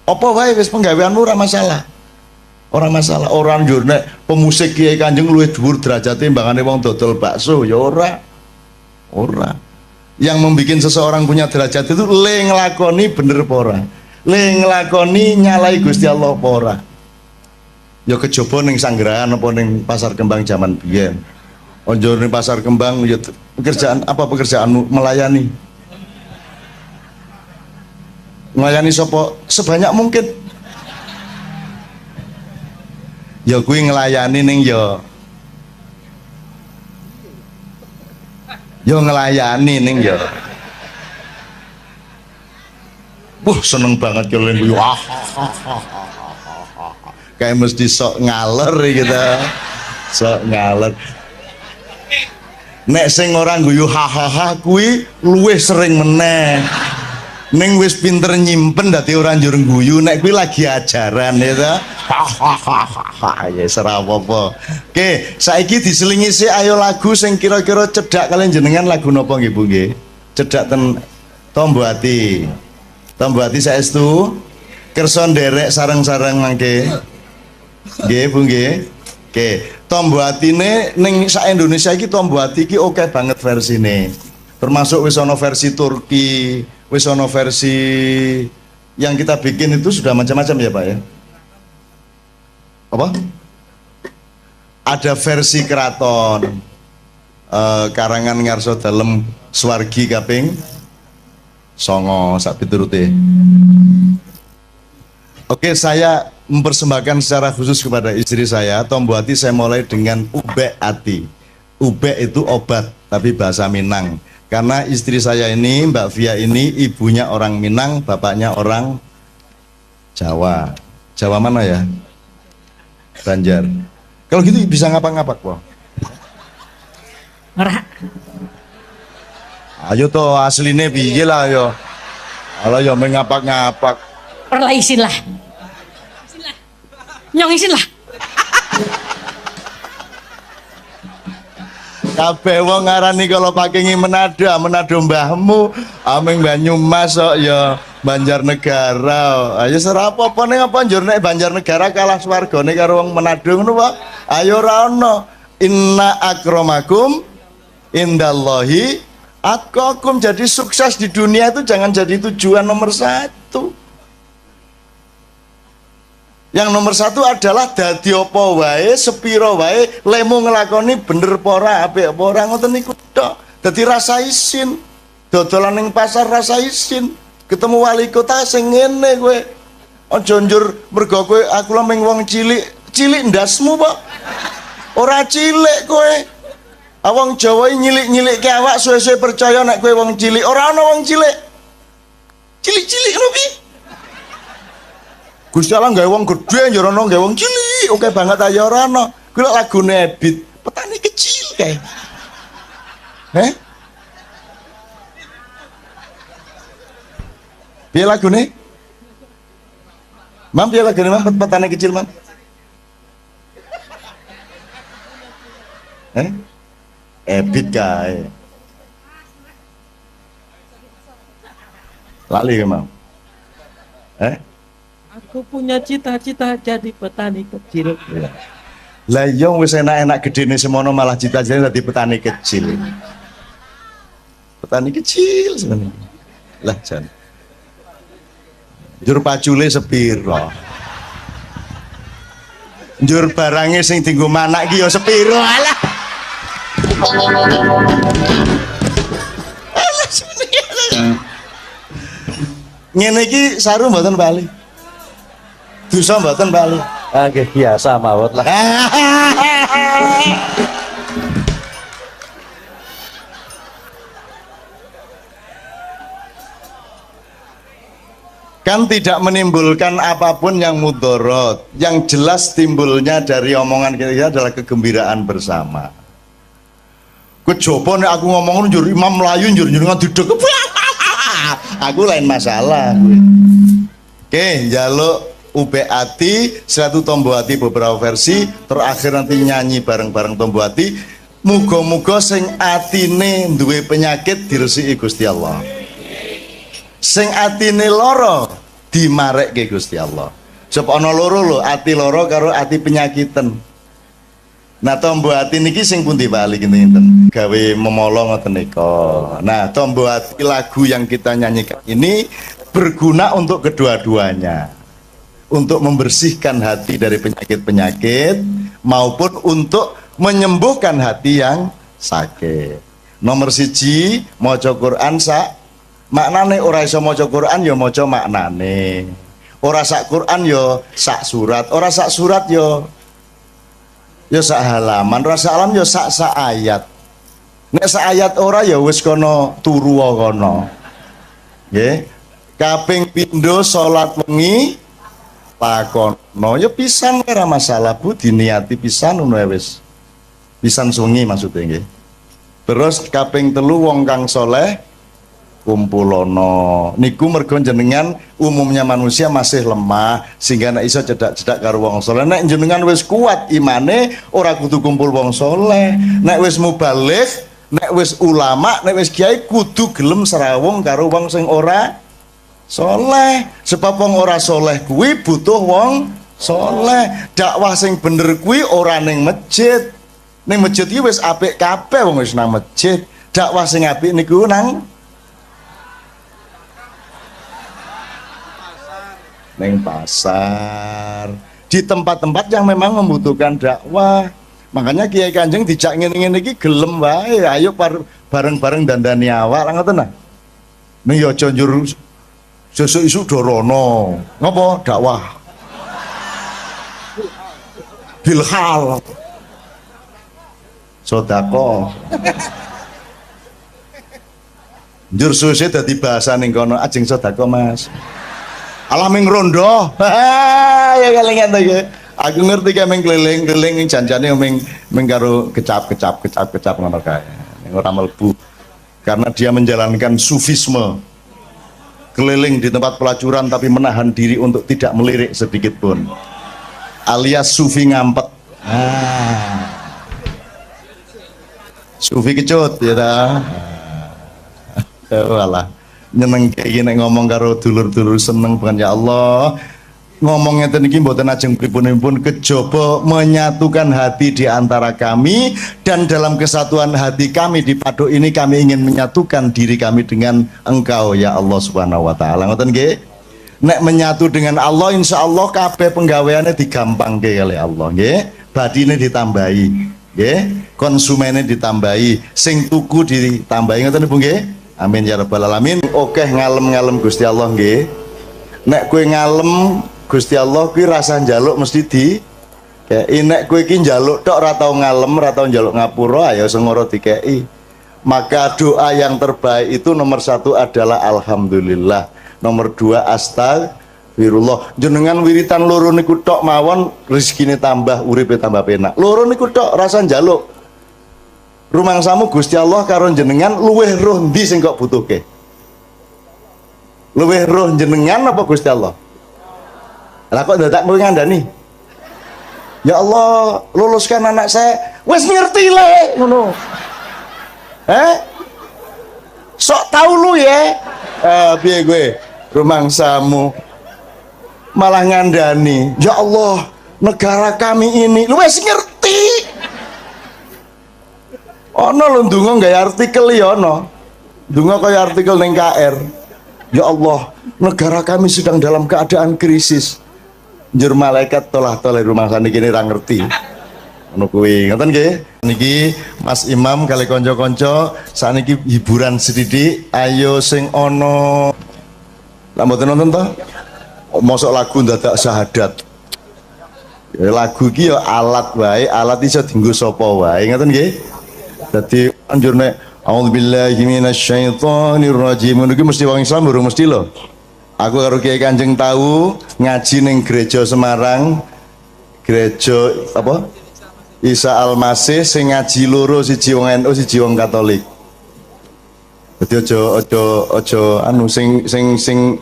Apa wae wis penggaweanmu ora masalah. Ora masalah. Orang njur nek pemusik Kiai Kanjeng luwih dhuwur derajate mbangane wong dodol bakso ya ora. Ora. Yang membuat seseorang punya derajat itu le nglakoni bener apa ora. Le nglakoni nyalai Gusti Allah apa ora. Ya kejaba ning Sanggerahan apa ning Pasar Kembang zaman biyen. Onjor ning Pasar Kembang ya pekerjaan apa pekerjaanmu? Melayani. Melayani sapa? Sebanyak mungkin. Ya kuwi nglayani ning ya ngelayani ning ya. Wah, seneng banget kalau guyu. Kayak mesti sok ngaler gitu. Sok ngaler. Nek sing ora guyu hahaha kuwi luwih sering meneh. Ning wis pinter nyimpen dadi ora njur guyu, nek kuwi lagi ajaran ya ta. Ya ora apa-apa. Oke, saiki diselingi sik ayo lagu sing kira-kira cedhak kalian jenengan lagu napa nggih Bu nggih? Cedhak ten Tombo Ati. Tombo Ati saestu kersa nderek sareng-sareng mangke. Nggih Bu nggih. Oke, Tombo Atine ning sak Indonesia iki Tombo Ati iki oke banget versine. Termasuk wis ana versi Turki, wis ana versi yang kita bikin itu sudah macam-macam ya Pak ya. Apa? Ada versi keraton karangan ngarso dalem Swargi kaping 9 sak piturute. Oke, saya mempersembahkan secara khusus kepada istri saya Tombo Ati. Saya mulai dengan Ubek Ati. Ubek itu obat tapi bahasa Minang. Karena istri saya ini Mbak Via ini ibunya orang Minang, bapaknya orang Jawa. Jawa mana ya? Banjar. Kalau gitu bisa ngapak-ngapak kok. Ora. Ayo toh asline piye lah yo. Ala yo mengapak-ngapak. Perlah isin lah. Nyong isin lah. Kabeh wong ngarani kalau pakai Manado mbahmu, ameng Banyumas kok ya Banjarnegara. Ayo serapo-apa ning apa njur nek Banjarnegara kalah swargane karo wong Manado ngono wae. Ayo ora ono. Inna akramakum indallahi atqakum. Jadi sukses di dunia itu jangan jadi tujuan nomor 1. Yang nomor 1 adalah dadi apa wae, sepiro wae, lemu ngelakoni bener pora, apik apa ora ngoten niku tok. Dadi rasa isin. Dodolan ning pasar rasa isin. Ketemu wali kota sing ngene kowe. Aja njur mergo kowe aku lho ming wong cilik. Cilik ndasmu, Pak. Ora cilik kowe. Wong Jawa nyilik-nyilikke awak suwe-suwe percaya nek kowe wong cilik. Ora ana wong cilik. Cilik-cilik ngono ki. Gusti Allah gawe wong gedhe ya ora gawe wong cilik. Oke banget aja ora ana. Kuwi lak lagune Ebit, petani kecil kae. Piye lagune? Mam piye lagune Mam petani kecil Mam? Ebit kae. Lali ke Mam? Aku punya cita-cita jadi petani kecil. Lah iya wis enak-enak gedene semono malah cita-citane dadi petani kecil. Petani kecil sebenarnya. Lah jan. Njur pacule sepiro? Njur barange sing dienggo manak ki ya sepiro? Alah. Ngene iki saru mboten bali. Dosa mboten bali. Nggih biasa mawon lah. kan tidak menimbulkan apapun yang mudorot. Yang jelas timbulnya dari omongan kita adalah kegembiraan bersama. Kecoba nek aku ngomong njur imam melayu njur ngaduduk. Aku lain masalah. Oke, jaluk UPAti, satu Tombo Hati beberapa versi, terakhir nanti nyanyi bareng-bareng Tombo Hati. Muga-muga sing atine duwe penyakit diresiki Gusti Allah. Sing atine lara dimarekke Gusti Allah. Sebab ana loro lho, ati lara karo ati penyakitan. Nah, Tombo Hati niki sing pundi Pak Ali kinten gawe memolo ngoten nika. Nah, Tombo Hati lagu yang kita nyanyikan ini berguna untuk kedua-duanya. Untuk membersihkan hati dari penyakit-penyakit maupun untuk menyembuhkan hati yang sakit. Nomor siji, maca Quran sak maknane, ora iso maca Quran ya maca maknane. Ora sak Quran ya sak surat, ora sak surat ya sak halaman, ora sak halaman ya sak ayat. Nek sak ayat ora ya wis kono turu kono. Nggih. Kaping pindho salat wengi lakono ya pisan ora masalah Bu, diniati pisan ngono wis. Pisan sungi maksudnya nggih. Terus kaping telu wong kang soleh kumpulono. Niku mergo jenengan umumnya manusia masih lemah sehingga nek iso cedak-cedak karo wong soleh. Nek jenengan wis kuat imane ora kudu kumpul wong soleh. Nek wis mubaligh, nek wis ulama, nek wis kiai kudu gelem serawung karo wong sing ora soleh. Sebab wong ora soleh kuwi butuh wong soleh. Dakwah sing bener kuwi ora ning masjid. Ning masjid iki wis apik kabeh wong wis nang masjid. Dakwah sing apik niku nang pasar, di tempat-tempat yang memang membutuhkan dakwah. Makanya Kiai Kanjeng dijak ngene-ngene iki gelem wae, ayo bareng-bareng dandani awak lah ngoten nah. Ning ya aja njur sesuk isuk dorono. Ngopo? Dakwah. Bilhal. Sodako. Njur sesuk dadi bahasa ning kono ajeng sodako Mas. Alaming rondo, ya kelingan tuh ya. Aku ngerti kayak meng keliling janjane meng karo kecap ngono kae. Ora mlebu. Karena dia menjalankan sufisme. Keliling di tempat pelacuran tapi menahan diri untuk tidak melirik sedikit pun. Alias sufi ngampet. Sufi kecut ya ta. Walah. Nyeneng kayak gini ngomong karo dulur-dulur seneng bukan ya Allah. Ngomongnya tadi mboten ajeng pripun-pripun kejaba menyatukan hati di antara kami, dan dalam kesatuan hati kami di Paduk ini kami ingin menyatukan diri kami dengan Engkau ya Allah Subhanahu wa taala. Ngoten nggih. Nek menyatu dengan Allah insyaallah kabeh penggaweane digampangke kali Allah nggih. Badine ditambahi nggih, konsumennya ditambahi, sing tuku ditambahi ngoten Ibu nggih. Amin ya rabbal alamin. Oke ngalem-ngalem Gusti Allah nggih. Nek kowe ngalem Gusti Allah kuwi rasa njaluk mesti di kei. Nek kowe iki njaluk tok ora tau ngalem, ora tau njaluk ngapura ya sengoro dikei. Maka doa yang terbaik itu nomor satu adalah alhamdulillah, nomor dua astagfirullah. Jenengan wiritan loro niku tok mawon rezekine tambah, uripe tambah penak. Loro niku tok rasa njaluk. Rumangsamu Gusti Allah karo jenengan luweh roh ndi sing kok butuhke? Luweh roh jenengan apa Gusti Allah? Lah kok dadak kowe ngandani? Ya Allah, luluskan anak saya. Wis ngerti le ngono. Sok tahu lu ya. Piye kowe? Rumangsamu malah ngandani. Ya Allah, negara kami ini lu wis ngerti. Ono lho ndonga gawe artikel ya ono. Ndonga kaya artikel ning KR. Ya Allah, negara kami sedang dalam keadaan krisis. Njur malaikat tolah-toleh rumah saniki ora ngerti. Ngono kuwi, ngoten nggih. Niki Mas Imam kali kanca-kanca saniki hiburan sithik. Ayo sing ono. Lah mboten nonton to? Mosok lagu ndadak syahadat. Ya, lagu iki ya alat wae, alat iso dienggo sapa wae, ngoten nggih. Dadi anjur nek auzubillahi minasyaitonir rajim niku mesti wong Islam burung mesti lho. Aku karo Kiai Kanjeng tahu ngaji ning gereja Semarang, gereja apa? Isa Al-Masih sing ngaji loro siji wong NU siji wong Katolik. Dadi aja anu sing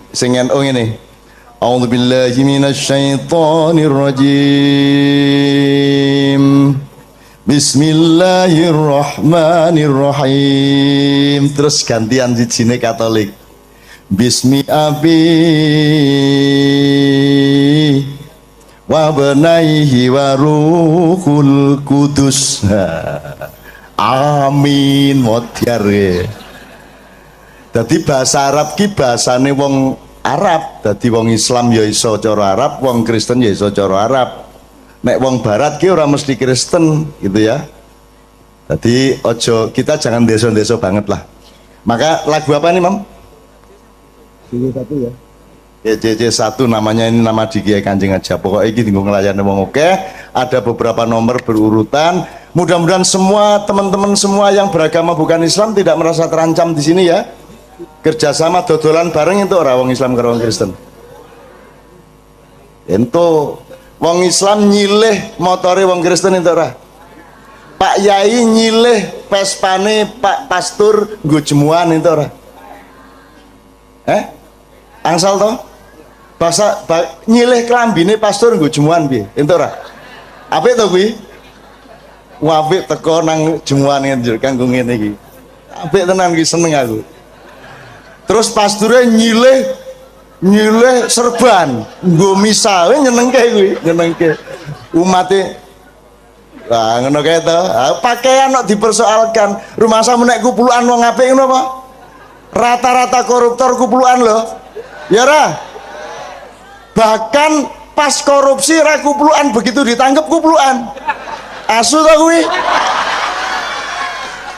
NU ngene. A'udzu billahi minasyaitonir rajim. Bismillahirrahmanirrahim. Terus gantian sijine Katolik. Bismi abi wa benaihi wa ruhul kudus. Amin modyar. Dadi bahasa Arab ki bahasane wong Arab, dadi wong Islam ya iso cara Arab, wong Kristen ya iso cara Arab. Nek wong Barat ki ora mesti Kristen gitu ya. Jadi ojo, kita jangan deso-deso banget lah. Maka lagu apa nih, Mam? CC1 ya. Ya CC1 namanya, ini nama di Kiai Kanjeng aja. Pokoknya ini tinggal ngelayani wong oke. Ada beberapa nomor berurutan. Mudah-mudahan semua teman-teman semua yang beragama bukan Islam tidak merasa terancam di sini ya. Kerjasama dodolan bareng itu orang wong Islam karo wong Kristen. Ento wong Islam nyilih motore wong Kristen itu ora. Pak Yai nyilih pespane Pak Pastur nggo jemuan itu ora. Angsal to? Nyilih klambine pastur nggo jemuan piye? Ento ora. Apik to kuwi? Apik teko nang jemuan kanggo ngene iki. Apik tenan iki, seneng aku. Terus pasture nyilih serban nggo misa nyenengke kuwi, nyenengke umate. Lah ngono kae to. Pakaian kok dipersoalkan. Rumah sama nek kupulukan wong apik ngono apa? Rata-rata koruptor kupulukan lho. Ya ra. Bahkan pas korupsi ra kupulukan, begitu ditangkep kupulukan. Asu to kuwi.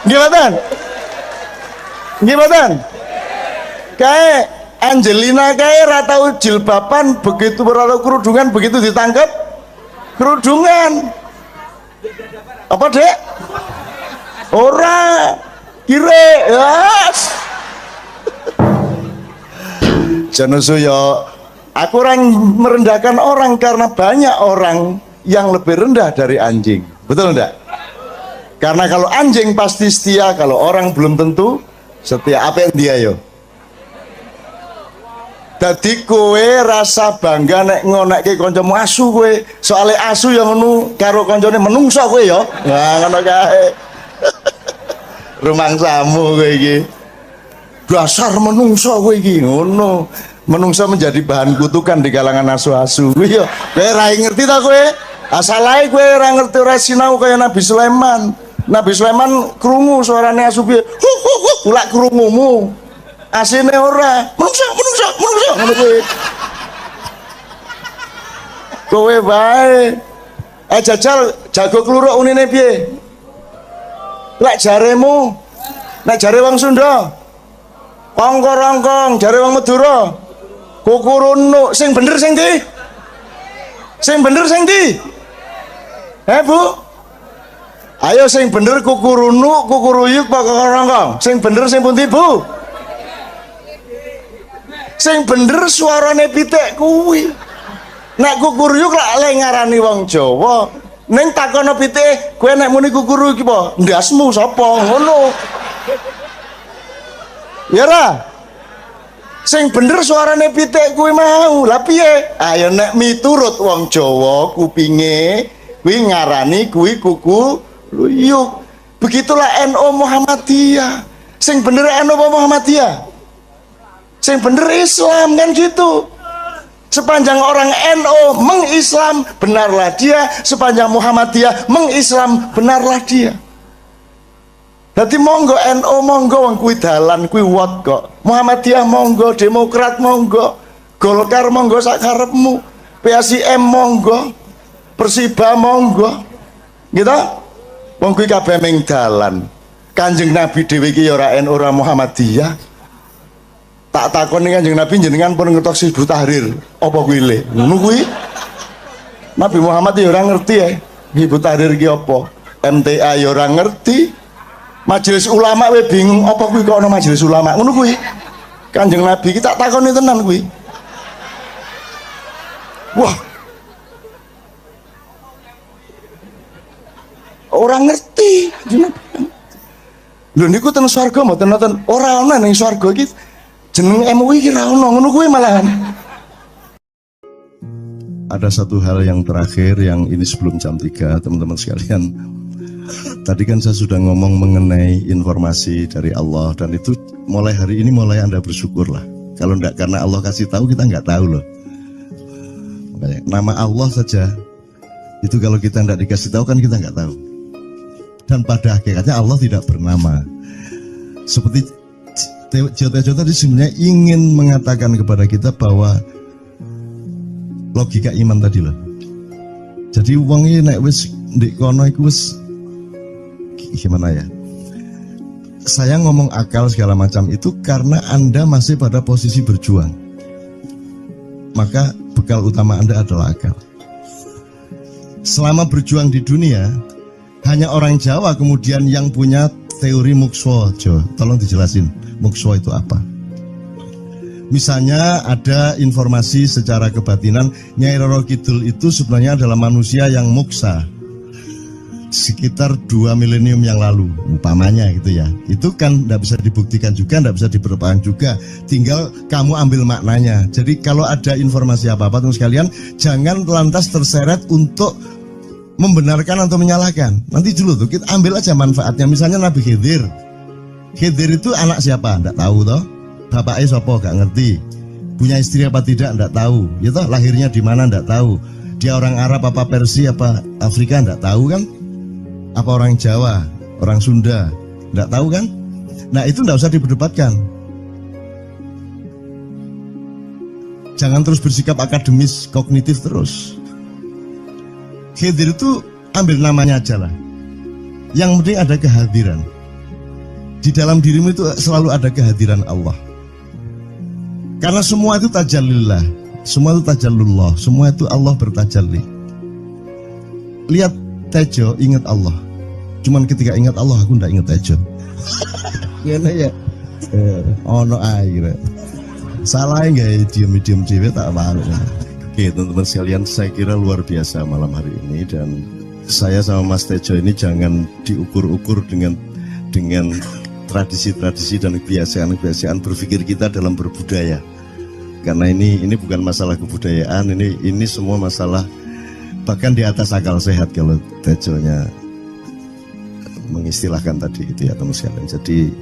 Gimana? Gimana? Kayak Angelina kayak ratau jilbaban, begitu berlalu kerudungan, begitu ditangkap kerudungan. Apa dek? Ora kire yes. Janusuyo, aku orang merendahkan orang karena banyak orang yang lebih rendah dari anjing, betul enggak? Karena kalau anjing pasti setia, kalau orang belum tentu setia. Apa yang dia yo? Dadi kowe rasa bangga nek ngonekke kancamu asu kowe. Soale asu yang ngono karo kancane menungso kowe ya. Nah ngono kae. Rumangsamu kowe iki. Dasar menungso kowe iki ngono. Menungso menjadi bahan kutukan di kalangan asu-asu. Kowe ya kowe ra ngerti ta kowe? Asal ae kowe ora ngerti ora sinau kaya Nabi Sulaiman. Nabi Sulaiman krungu suarane asu piye? Ulak krungumu. Asine ora menungso ngono kuwi. Kowe wae jajal jago kluruk unine piye? Lek jaremu, nek jare wong Sunda kongko-rongkong, jare wong Madura kukurunuk. Sing bener sing ndi? Sing bener sing ndi? Bu? Ayo sing bener kukurunuk, kukuruyuk, kongko-rongkong. Sing bener sing pundi, Bu? Sing bener suarane pitik kuwi. Nek kukuruyuk lak le ngarani wong Jawa. Ning takono pitik, kowe nek muni kukuru iki apa? Ndasmu sapa? Ngono. Ya ra? Sing bener suarane pitik kuwi mau. Lah piye? Ayo nek miturut wong Jawa kupinge kuwi ngarani kuwi kukuruyuk. Begitulah NU Muhammadiyah. Sing bener NU Muhammadiyah? Sing bener Islam kan gitu. Sepanjang orang NU mengislam, benarlah dia. Sepanjang Muhammadiyah mengislam, benarlah dia. Jadi monggo NU monggo wong kuwi dalan kuwi wot kok. Muhammadiyah monggo, Demokrat monggo, Golkar monggo sak karepmu, PSIM monggo, Persiba monggo. Gitu? Wong kuwi kabeh ming dalan. Kanjeng Nabi dhewe iki ya ora NU ora Muhammadiyah. Tak takoni Kanjeng Nabi jenengan pun ngetok Hizbut Tahrir apa kuwi le? Ngono kuwi. Nabi Muhammad ya ora ngerti ya. Hizbut Tahrir ki apa? MTA ya ora ngerti. Majelis ulama we bingung apa kuwi kok ana majelis ulama. Ngono kuwi. Kanjeng Nabi ki tak takoni tenan kuwi. Wah, orang ngerti. Lho niku ten swarga mboten nonton ora ana ning swarga iki jeneng MUI iki ra ono ngono kuwi malahan. Ada satu hal yang terakhir yang ini sebelum jam 3 teman-teman sekalian. Tadi kan saya sudah ngomong mengenai informasi dari Allah dan itu mulai hari ini mulai Anda bersyukurlah. Kalau enggak karena Allah kasih tahu kita enggak tahu loh. Makanya, nama Allah saja itu kalau kita enggak dikasih tahu kan kita enggak tahu. Dan pada hakikatnya Allah tidak bernama. Seperti Tejo tadi sebenarnya ingin mengatakan kepada kita bahwa logika iman tadi loh. Jadi wong iki nek wis ndek kono iku wis gimana ya? Saya ngomong akal segala macam itu karena Anda masih pada posisi berjuang. Maka bekal utama Anda adalah akal. Selama berjuang di dunia hanya orang Jawa kemudian yang punya teori mukswa. Jo, tolong dijelasin mukswa itu apa? Misalnya ada informasi secara kebatinan Nyai Roro Kidul itu sebenarnya adalah manusia yang muksa sekitar 2 milenium yang lalu umpamanya gitu ya. Itu kan tidak bisa dibuktikan juga, tidak bisa diperpanjang juga, tinggal kamu ambil maknanya. Jadi kalau ada informasi apa-apa teman sekalian jangan lantas terseret untuk membenarkan atau menyalahkan. Nanti dulu tuh kita ambil aja manfaatnya. Misalnya Nabi Khidir. Khidir itu anak siapa? Enggak tahu toh. Bapaknya siapa? Enggak ngerti. Punya istri apa tidak? Enggak tahu. Ya toh, lahirnya di mana? Enggak tahu. Dia orang Arab apa Persia apa Afrika? Enggak tahu kan? Apa orang Jawa, orang Sunda? Enggak tahu kan? Nah, itu enggak usah diperdebatkan. Jangan terus bersikap akademis, kognitif terus. Khidir itu ambil namanya aja lah. Yang penting ada kehadiran. Di dalam dirimu itu selalu ada kehadiran Allah. Karena semua itu tajallillah, semua itu tajallullah, semua itu Allah bertajalli. Lihat Tejo, ingat Allah. Cuman ketika ingat Allah aku ndak ingat Tejo. Gimana ya? Ono air. Salah nggak diem cewek tak malu. Oke teman-teman sekalian, saya kira luar biasa malam hari ini dan saya sama Mas Tejo ini jangan diukur-ukur dengan tradisi-tradisi dan kebiasaan-kebiasaan berpikir kita dalam berbudaya. Karena ini bukan masalah kebudayaan, ini semua masalah bahkan di atas akal sehat kalau Tejonya mengistilahkan tadi gitu ya teman sekalian. Jadi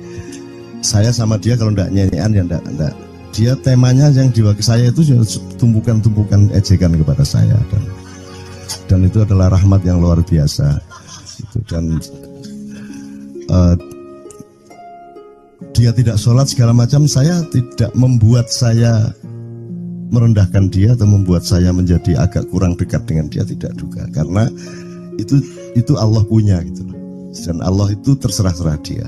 saya sama dia kalau ndak nyanyian ya ndak. Dia temanya yang diwakili saya itu tumpukan-tumpukan ejekan kepada saya dan itu adalah rahmat yang luar biasa. Gitu. Dan dia tidak sholat segala macam, saya tidak membuat saya merendahkan dia atau membuat saya menjadi agak kurang dekat dengan dia, tidak juga, karena itu Allah punya gitu loh. Dan Allah itu terserah-serah dia.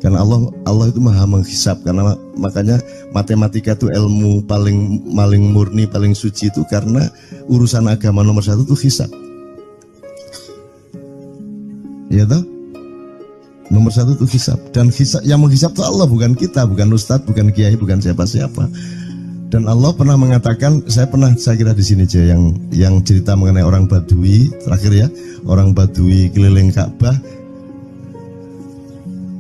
Karena Allah itu maha menghisap, karena makanya matematika itu ilmu paling murni, paling suci itu karena urusan agama nomor 1 itu hisap. Ya toh? Nomor 1 itu hisap, dan hisap, yang menghisap itu Allah, bukan kita, bukan ustadz, bukan kiai, bukan siapa-siapa. Dan Allah pernah mengatakan, saya kira di sini aja yang cerita mengenai orang Badui terakhir ya, orang Badui keliling Ka'bah.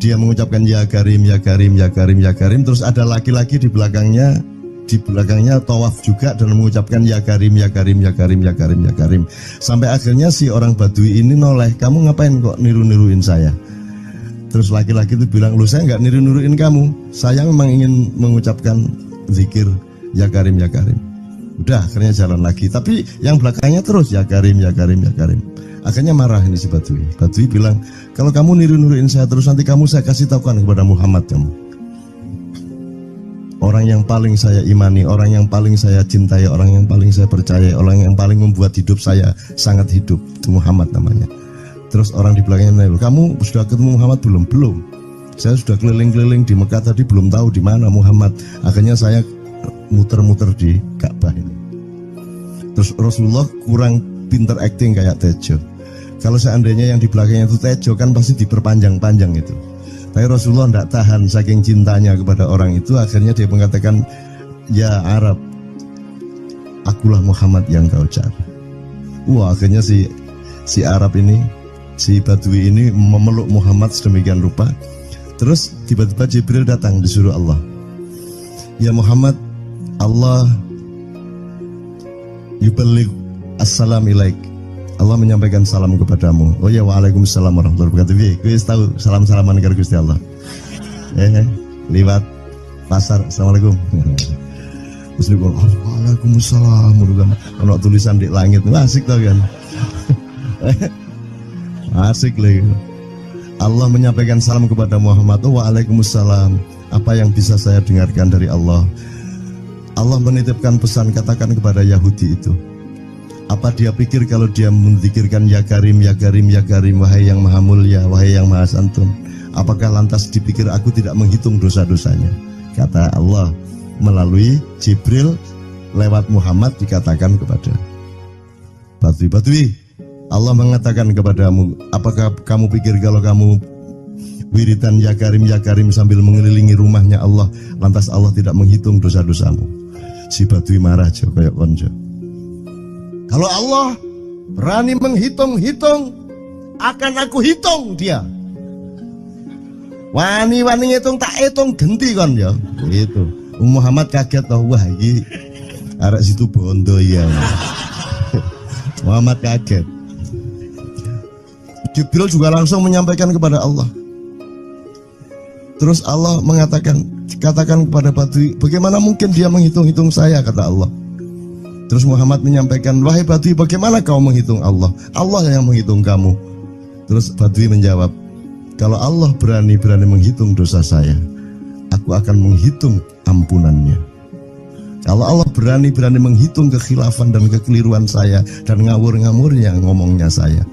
Dia mengucapkan ya Karim, ya Karim, ya Karim, ya Karim. Terus ada laki-laki di belakangnya tawaf juga dan mengucapkan ya Karim, ya Karim, ya Karim, ya Karim, ya Karim. Sampai akhirnya si orang Badui ini noleh, kamu ngapain kok niru-niruin saya? Terus laki-laki itu bilang, loh saya nggak niru-niruin kamu, saya memang ingin mengucapkan zikir ya Karim, ya Karim. Udah akhirnya jalan lagi, tapi yang belakangnya terus ya Karim, ya Karim, ya Karim. Akhirnya marah ini si Badui. Badui bilang, kalau kamu niru-niruin saya terus nanti saya kasih tahukan kepada Muhammad kamu. Orang yang paling saya imani, orang yang paling saya cintai, orang yang paling saya percaya, orang yang paling membuat hidup saya sangat hidup, itu Muhammad namanya. Terus orang di belakangnya nanya, kamu sudah ketemu Muhammad belum? Belum. Saya sudah keliling-keliling di Mekah tadi belum tahu di mana Muhammad. Akhirnya saya muter-muter di Ka'bah ini. Terus Rasulullah kurang pinter acting kayak Tejo. Kalau seandainya yang di belakangnya itu Tejo kan pasti diperpanjang-panjang itu. Tapi Rasulullah tidak tahan saking cintanya kepada orang itu, akhirnya dia mengatakan ya Arab, akulah Muhammad yang kau cari. Wah, akhirnya si Arab ini, si Badui ini memeluk Muhammad sedemikian rupa. Terus tiba-tiba Jibril datang disuruh Allah. Ya Muhammad, Allah yuballigh assalam ilaik. Allah menyampaikan salam kepadamu. Oh ya, waalaikumsalam warahmatullahi wabarakatuh. Gue tahu salam-salaman karo Gusti Allah. Lewat pasar, assalamualaikum. Terus dia bilang, waalaikumsalam. Kalau tulisan di langit, asik tau kan? Asik lagi. Allah menyampaikan salam kepada Muhammad. Oh, waalaikumsalam. Apa yang bisa saya dengarkan dari Allah? Allah menitipkan pesan, katakan kepada Yahudi itu. Apa dia pikir kalau dia menzikirkan ya Karim, ya Karim, ya Karim, wahai yang maha mulia, wahai yang maha santun, apakah lantas dipikir aku tidak menghitung dosa-dosanya? Kata Allah melalui Jibril lewat Muhammad dikatakan kepada Badui, Allah mengatakan kepadamu, apakah kamu pikir kalau kamu wiridan ya Karim sambil mengelilingi rumahnya Allah, lantas Allah tidak menghitung dosa-dosamu? Si Badui marah aja kayak konco. Kalau Allah berani menghitung-hitung, akan aku hitung dia. Wani-wani ngitung tak hitung genti kon ya. Gitu. Muhammad kaget toh, wah iki arek situ bondo ya. Muhammad kaget. Jibril juga langsung menyampaikan kepada Allah. Terus Allah mengatakan, katakan kepada Badui, bagaimana mungkin dia menghitung-hitung saya, kata Allah. Terus Muhammad menyampaikan, wahai Badui, bagaimana kau menghitung Allah? Allah yang menghitung kamu. Terus Badui menjawab, kalau Allah berani menghitung dosa saya, aku akan menghitung ampunannya. Kalau Allah berani menghitung kekhilafan dan kekeliruan saya dan ngawur-ngawurnya ngomongnya saya,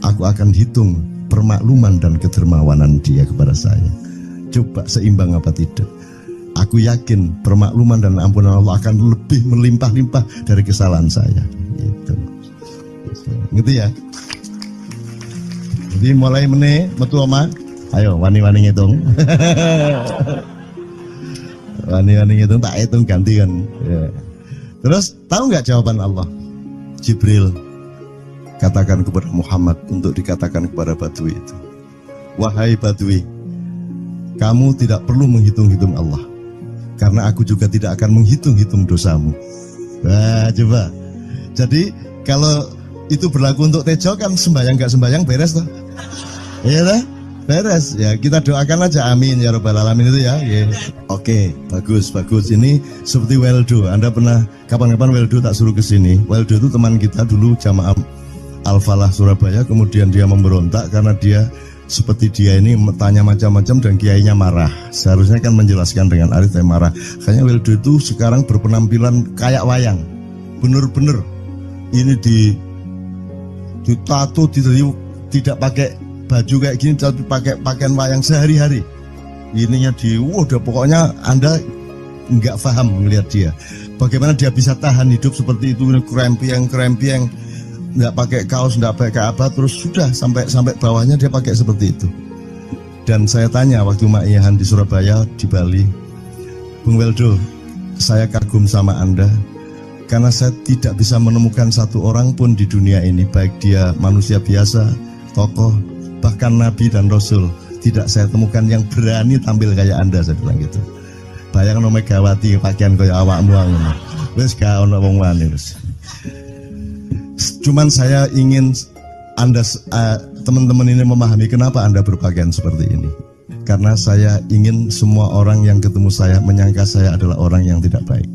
aku akan hitung permakluman dan kedermawanan dia kepada saya. Coba seimbang apa tidak? Aku yakin permakluman dan ampunan Allah akan lebih melimpah-limpah dari kesalahan saya. Gitu ya. Jadi mulai metu oma, ayo wani-wani ngitung. Wani-wani ngitung tak hitung ganti kan. Ya. Terus tahu nggak jawaban Allah? Jibril katakan kepada Muhammad untuk dikatakan kepada Badui itu. Wahai Badui, kamu tidak perlu menghitung-hitung Allah. Karena aku juga tidak akan menghitung-hitung dosamu. Wah, coba. Jadi kalau itu berlaku untuk Tejo kan sembahyang gak sembahyang beres toh? Iya lah, beres. Ya kita doakan aja amin ya robbal alamin itu ya. Yeah. Oke, bagus. Ini seperti Weldo. Anda pernah kapan-kapan Weldo tak suruh ke sini. Weldo itu teman kita dulu jamaah Al-Falah Surabaya. Kemudian dia memberontak karena dia seperti dia ini tanya macam-macam dan kiainya marah. Seharusnya kan menjelaskan dengan arif, tapi marah. Kayaknya Weldo itu sekarang berpenampilan kayak wayang. Bener-bener ini ditato, tidak pakai baju kayak gini, tapi pakai pakaian wayang sehari-hari. Ininya udah pokoknya Anda nggak paham melihat dia. Bagaimana dia bisa tahan hidup seperti itu, krempiang, nggak pakai kaos, nggak pakai apa, terus sudah sampai bawahnya dia pakai seperti itu. Dan saya tanya waktu Ma'iyahan di Surabaya, di Bali, Bung Weldo, saya kagum sama Anda karena saya tidak bisa menemukan satu orang pun di dunia ini, baik dia manusia biasa, tokoh, bahkan Nabi dan Rasul, tidak saya temukan yang berani tampil kayak Anda. Saya bilang gitu. Bayangkan Megawati pakaian kayak awakmu ngono. Wis gak ono wong wani wis. Cuman saya ingin Anda teman-teman ini memahami kenapa Anda berpakaian seperti ini. Karena saya ingin semua orang yang ketemu saya menyangka saya adalah orang yang tidak baik.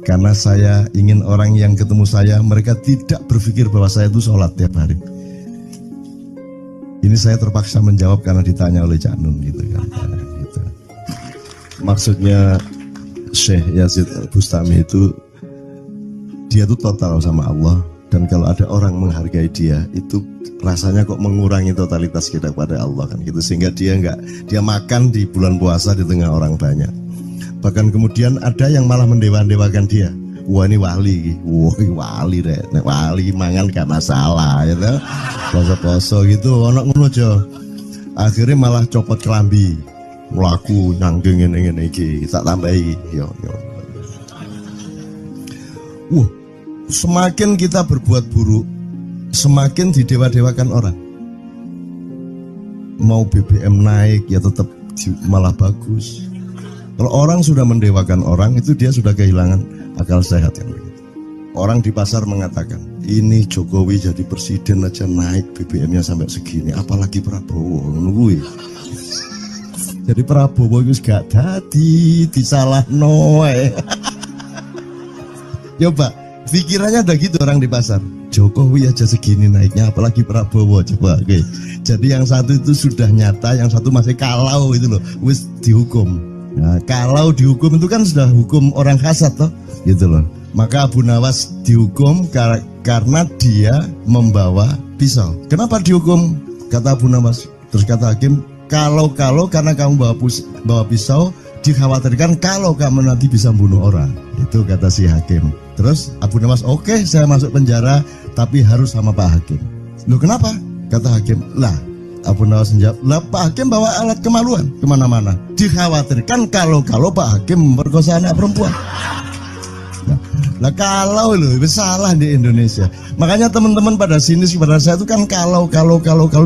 Karena saya ingin orang yang ketemu saya, mereka tidak berpikir bahwa saya itu sholat tiap hari. Ini saya terpaksa menjawab karena ditanya oleh Cak Nun gitu kan. Gitu. Maksudnya Syekh Yazid Bustami itu, dia itu total sama Allah, dan kalau ada orang menghargai dia itu rasanya kok mengurangi totalitas kita kepada Allah kan gitu, sehingga dia makan di bulan puasa di tengah orang banyak. Bahkan kemudian ada yang malah mendewa-dewakan dia. Wah ini wali, wali deh, wali mangan gak masalah ya gitu. Poso-poso gitu, ono ngono aja. Akhirnya malah copot kelambi, mlaku nyanggeng ngene iki, tak tambahi yo. Semakin kita berbuat buruk, semakin didewa-dewakan orang. Mau BBM naik ya tetap malah bagus. Kalau orang sudah mendewakan orang, itu dia sudah kehilangan akal sehat yang begitu. Orang di pasar mengatakan, ini Jokowi jadi presiden aja naik BBM-nya sampai segini, apalagi Prabowo. Nungguin. Jadi Prabowo itu gak tadi disalah noe. Coba pikirannya ada gitu orang di pasar. Jokowi aja segini naiknya, apalagi Prabowo. Coba, oke. Jadi yang satu itu sudah nyata, yang satu masih kalau itu loh, wis dihukum. Nah, kalau dihukum itu kan sudah hukum orang kasat toh, gitu loh. Maka Abu Nawas dihukum karena dia membawa pisau. Kenapa dihukum? Kata Abu Nawas. Terus kata hakim, kalau karena kamu bawa pisau, dikhawatirkan kalau kamu nanti bisa bunuh orang. Itu kata si hakim. Terus Abu Nawas, oke, saya masuk penjara, tapi harus sama Pak Hakim. Loh kenapa? Kata hakim, lah Abu Nawas menjawab, lah Pak Hakim bawa alat kemaluan kemana-mana. Dikhawatirkan kalau Pak Hakim memperkosa anak perempuan. Nah kalau loh, itu salah di Indonesia. Makanya teman-teman pada sinis kepada saya itu kan kalau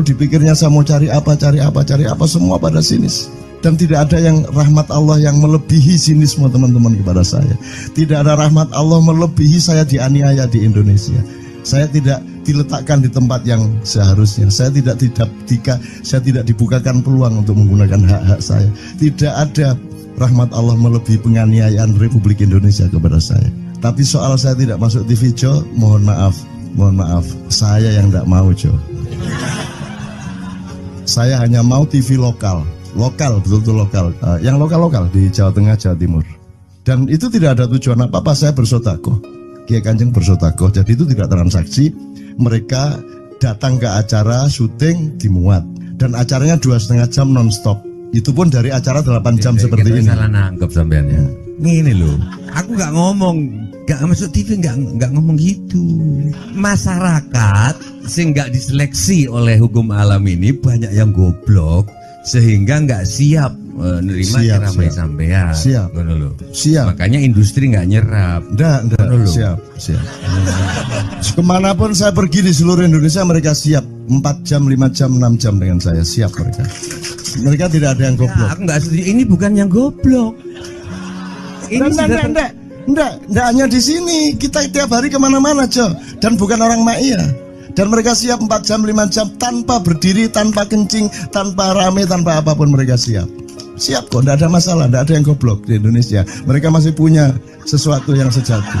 dipikirnya saya mau cari apa semua pada sinis. Dan tidak ada yang rahmat Allah yang melebihi sinisme teman-teman kepada saya. Tidak ada rahmat Allah melebihi saya dianiaya di Indonesia. Saya tidak diletakkan di tempat yang seharusnya. Saya tidak dibukakan peluang untuk menggunakan hak-hak saya. Tidak ada rahmat Allah melebihi penganiayaan Republik Indonesia kepada saya. Tapi soal saya tidak masuk TV Jo, mohon maaf, saya yang tidak mau Jo. Saya hanya mau TV lokal, betul-betul lokal, yang lokal di Jawa Tengah, Jawa Timur. Dan itu tidak ada tujuan apa-apa, saya bersodakoh. Kiai Kanjeng bersodakoh, jadi itu tidak transaksi. Mereka datang ke acara syuting dimuat, dan acaranya 2,5 jam non-stop. Itu pun dari acara 8 jam seperti ini. Salah nangkep sampean ya. Ngene loh, aku nggak ngomong, nggak masuk TV, nggak ngomong gitu. Masyarakat sing nggak diseleksi oleh hukum alam ini banyak yang goblok sehingga nggak siap nerima ceramah sampean. Siap. Makanya industri nggak nyerap. Nggak. Siap. Kemanapun saya pergi di seluruh Indonesia mereka siap. 4 jam, 5 jam, 6 jam dengan saya siap mereka. Mereka tidak ada yang goblok. Aku nggak setuju. Ini bukan yang goblok. Ini enggak hanya di sini. Kita tiap hari kemana-mana, Jo. Dan bukan orang Ma'iyah. Dan mereka siap 4 jam, 5 jam tanpa berdiri, tanpa kencing, tanpa rame, tanpa apapun mereka siap. Siap kok, tidak ada masalah, tidak ada yang goblok di Indonesia. Mereka masih punya sesuatu yang sejati.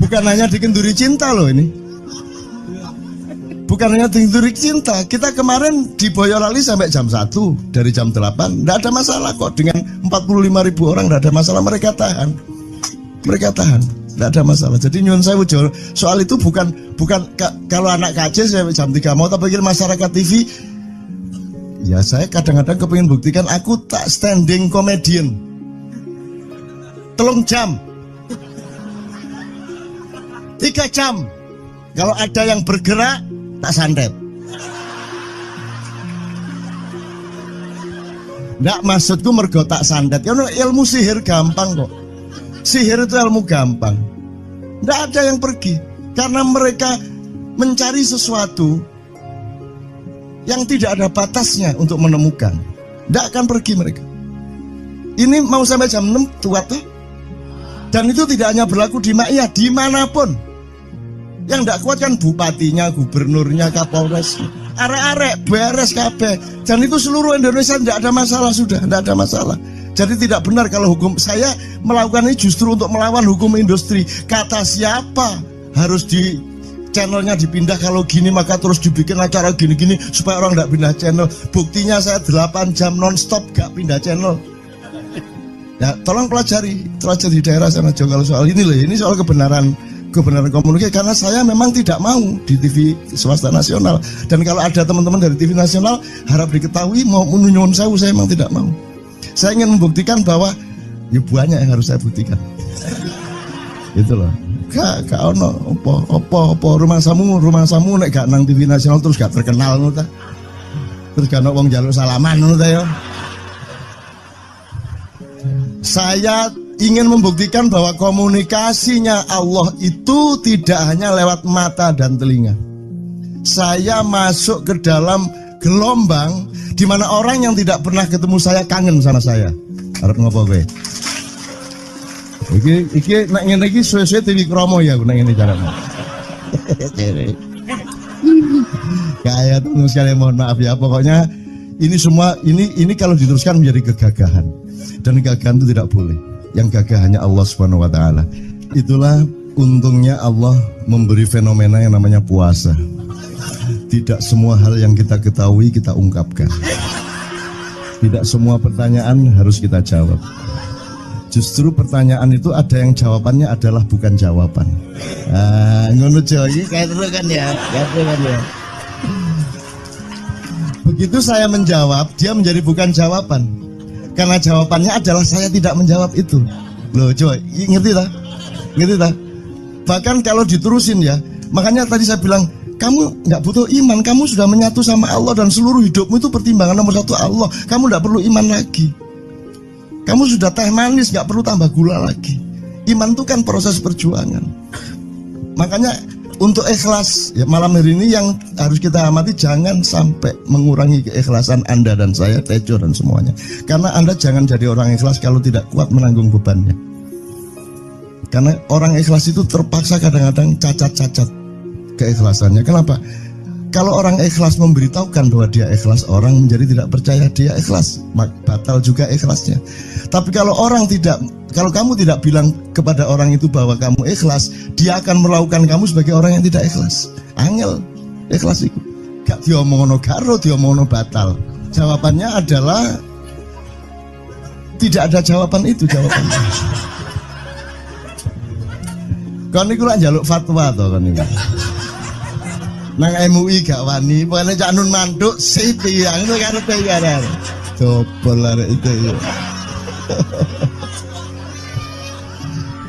Bukan hanya dikenduri cinta loh ini. Bukan hanya dikenduri cinta. Kita kemarin di Boyolali sampai jam 1, dari jam 8. Tidak ada masalah kok, dengan 45.000 orang tidak ada masalah, mereka tahan. Tidak ada masalah. Jadi nyuwun sewu soal itu bukan kalau anak KJ saya jam 3 mau tak pikir masyarakat TV. Ya saya kadang-kadang kepingin buktikan aku tak standing comedian. 3 jam 3 jam. Kalau ada yang bergerak tak santet. Nggak, maksudku mergo tak santet. Ya ilmu sihir gampang kok. Sihir itu ilmu gampang. Nggak ada yang pergi karena mereka mencari sesuatu yang tidak ada batasnya untuk menemukan. Nggak akan pergi mereka. Ini mau sampai jam 6 tuat tuh. Dan itu tidak hanya berlaku di Ma'iyah, dimanapun. Yang nggak kuat kan bupatinya, gubernurnya, kapolres, arek-arek beres kabeh. Dan itu seluruh Indonesia tidak ada masalah, sudah tidak ada masalah. Jadi tidak benar kalau hukum saya melakukan ini justru untuk melawan hukum industri. Kata siapa harus di channelnya dipindah, kalau gini maka terus dibikin acara gini-gini supaya orang tidak pindah channel. Buktinya saya 8 jam non-stop gak pindah channel. Ya tolong pelajari di daerah sana Jo kalau soal ini loh. Ini soal kebenaran komunikasi, karena saya memang tidak mau di TV swasta nasional. Dan kalau ada teman-teman dari TV nasional harap diketahui mau menyunyun saya memang tidak mau. Saya ingin membuktikan bahwa ya banyak yang harus saya buktikan. Itu loh. Gak ono opo rumah samu nek gak nang TV nasional terus gak terkenal ngono ta. Terus gak ono wong njaluk salaman ngono ta ya. Saya ingin membuktikan bahwa komunikasinya Allah itu tidak hanya lewat mata dan telinga. Saya masuk ke dalam gelombang di mana orang yang tidak pernah ketemu saya kangen sama saya. Harap ngopo kowe? Iki nek ngene iki suwe-suwe TV Kromo ya nek ngene carane. Kayak tuh sekali mohon maaf ya, pokoknya ini semua ini kalau diteruskan menjadi kegagahan, dan kegagahan itu tidak boleh. Yang gagah hanya Allah Subhanahu wa taala. Itulah untungnya Allah memberi fenomena yang namanya puasa. Tidak semua hal yang kita ketahui kita ungkapkan. Tidak semua pertanyaan harus kita jawab. Justru pertanyaan itu ada yang jawabannya adalah bukan jawaban. Ngono iki kayak terus kan ya. Begitu saya menjawab, dia menjadi bukan jawaban. Karena jawabannya adalah saya tidak menjawab itu. Loh coy, ngerti tak? Ngerti tak? Bahkan kalau diterusin ya, makanya tadi saya bilang, kamu nggak butuh iman, kamu sudah menyatu sama Allah dan seluruh hidupmu itu pertimbangan nomor satu Allah. Kamu nggak perlu iman lagi. Kamu sudah teh manis, nggak perlu tambah gula lagi. Iman itu kan proses perjuangan. Makanya untuk ikhlas ya, malam hari ini yang harus kita amati, jangan sampai mengurangi keikhlasan Anda dan saya, Tejo dan semuanya. Karena Anda jangan jadi orang ikhlas kalau tidak kuat menanggung bebannya. Karena orang ikhlas itu terpaksa kadang-kadang cacat-cacat keikhlasannya. Kenapa? Kalau orang ikhlas memberitahukan bahwa dia ikhlas, orang menjadi tidak percaya dia ikhlas, batal juga ikhlasnya. Tapi kalau kamu tidak bilang kepada orang itu bahwa kamu ikhlas, dia akan melakukan kamu sebagai orang yang tidak ikhlas. Angel ikhlas itu. Gak diomongono karo, diomongono batal. Jawabannya adalah tidak ada jawaban itu jawabannya. Kon niku lak njaluk fatwa to kon niku. Nang MUI gak wani, pokoknya Cak Nun mantuk sip ya, itu karepe ya. Coba arek itu ya.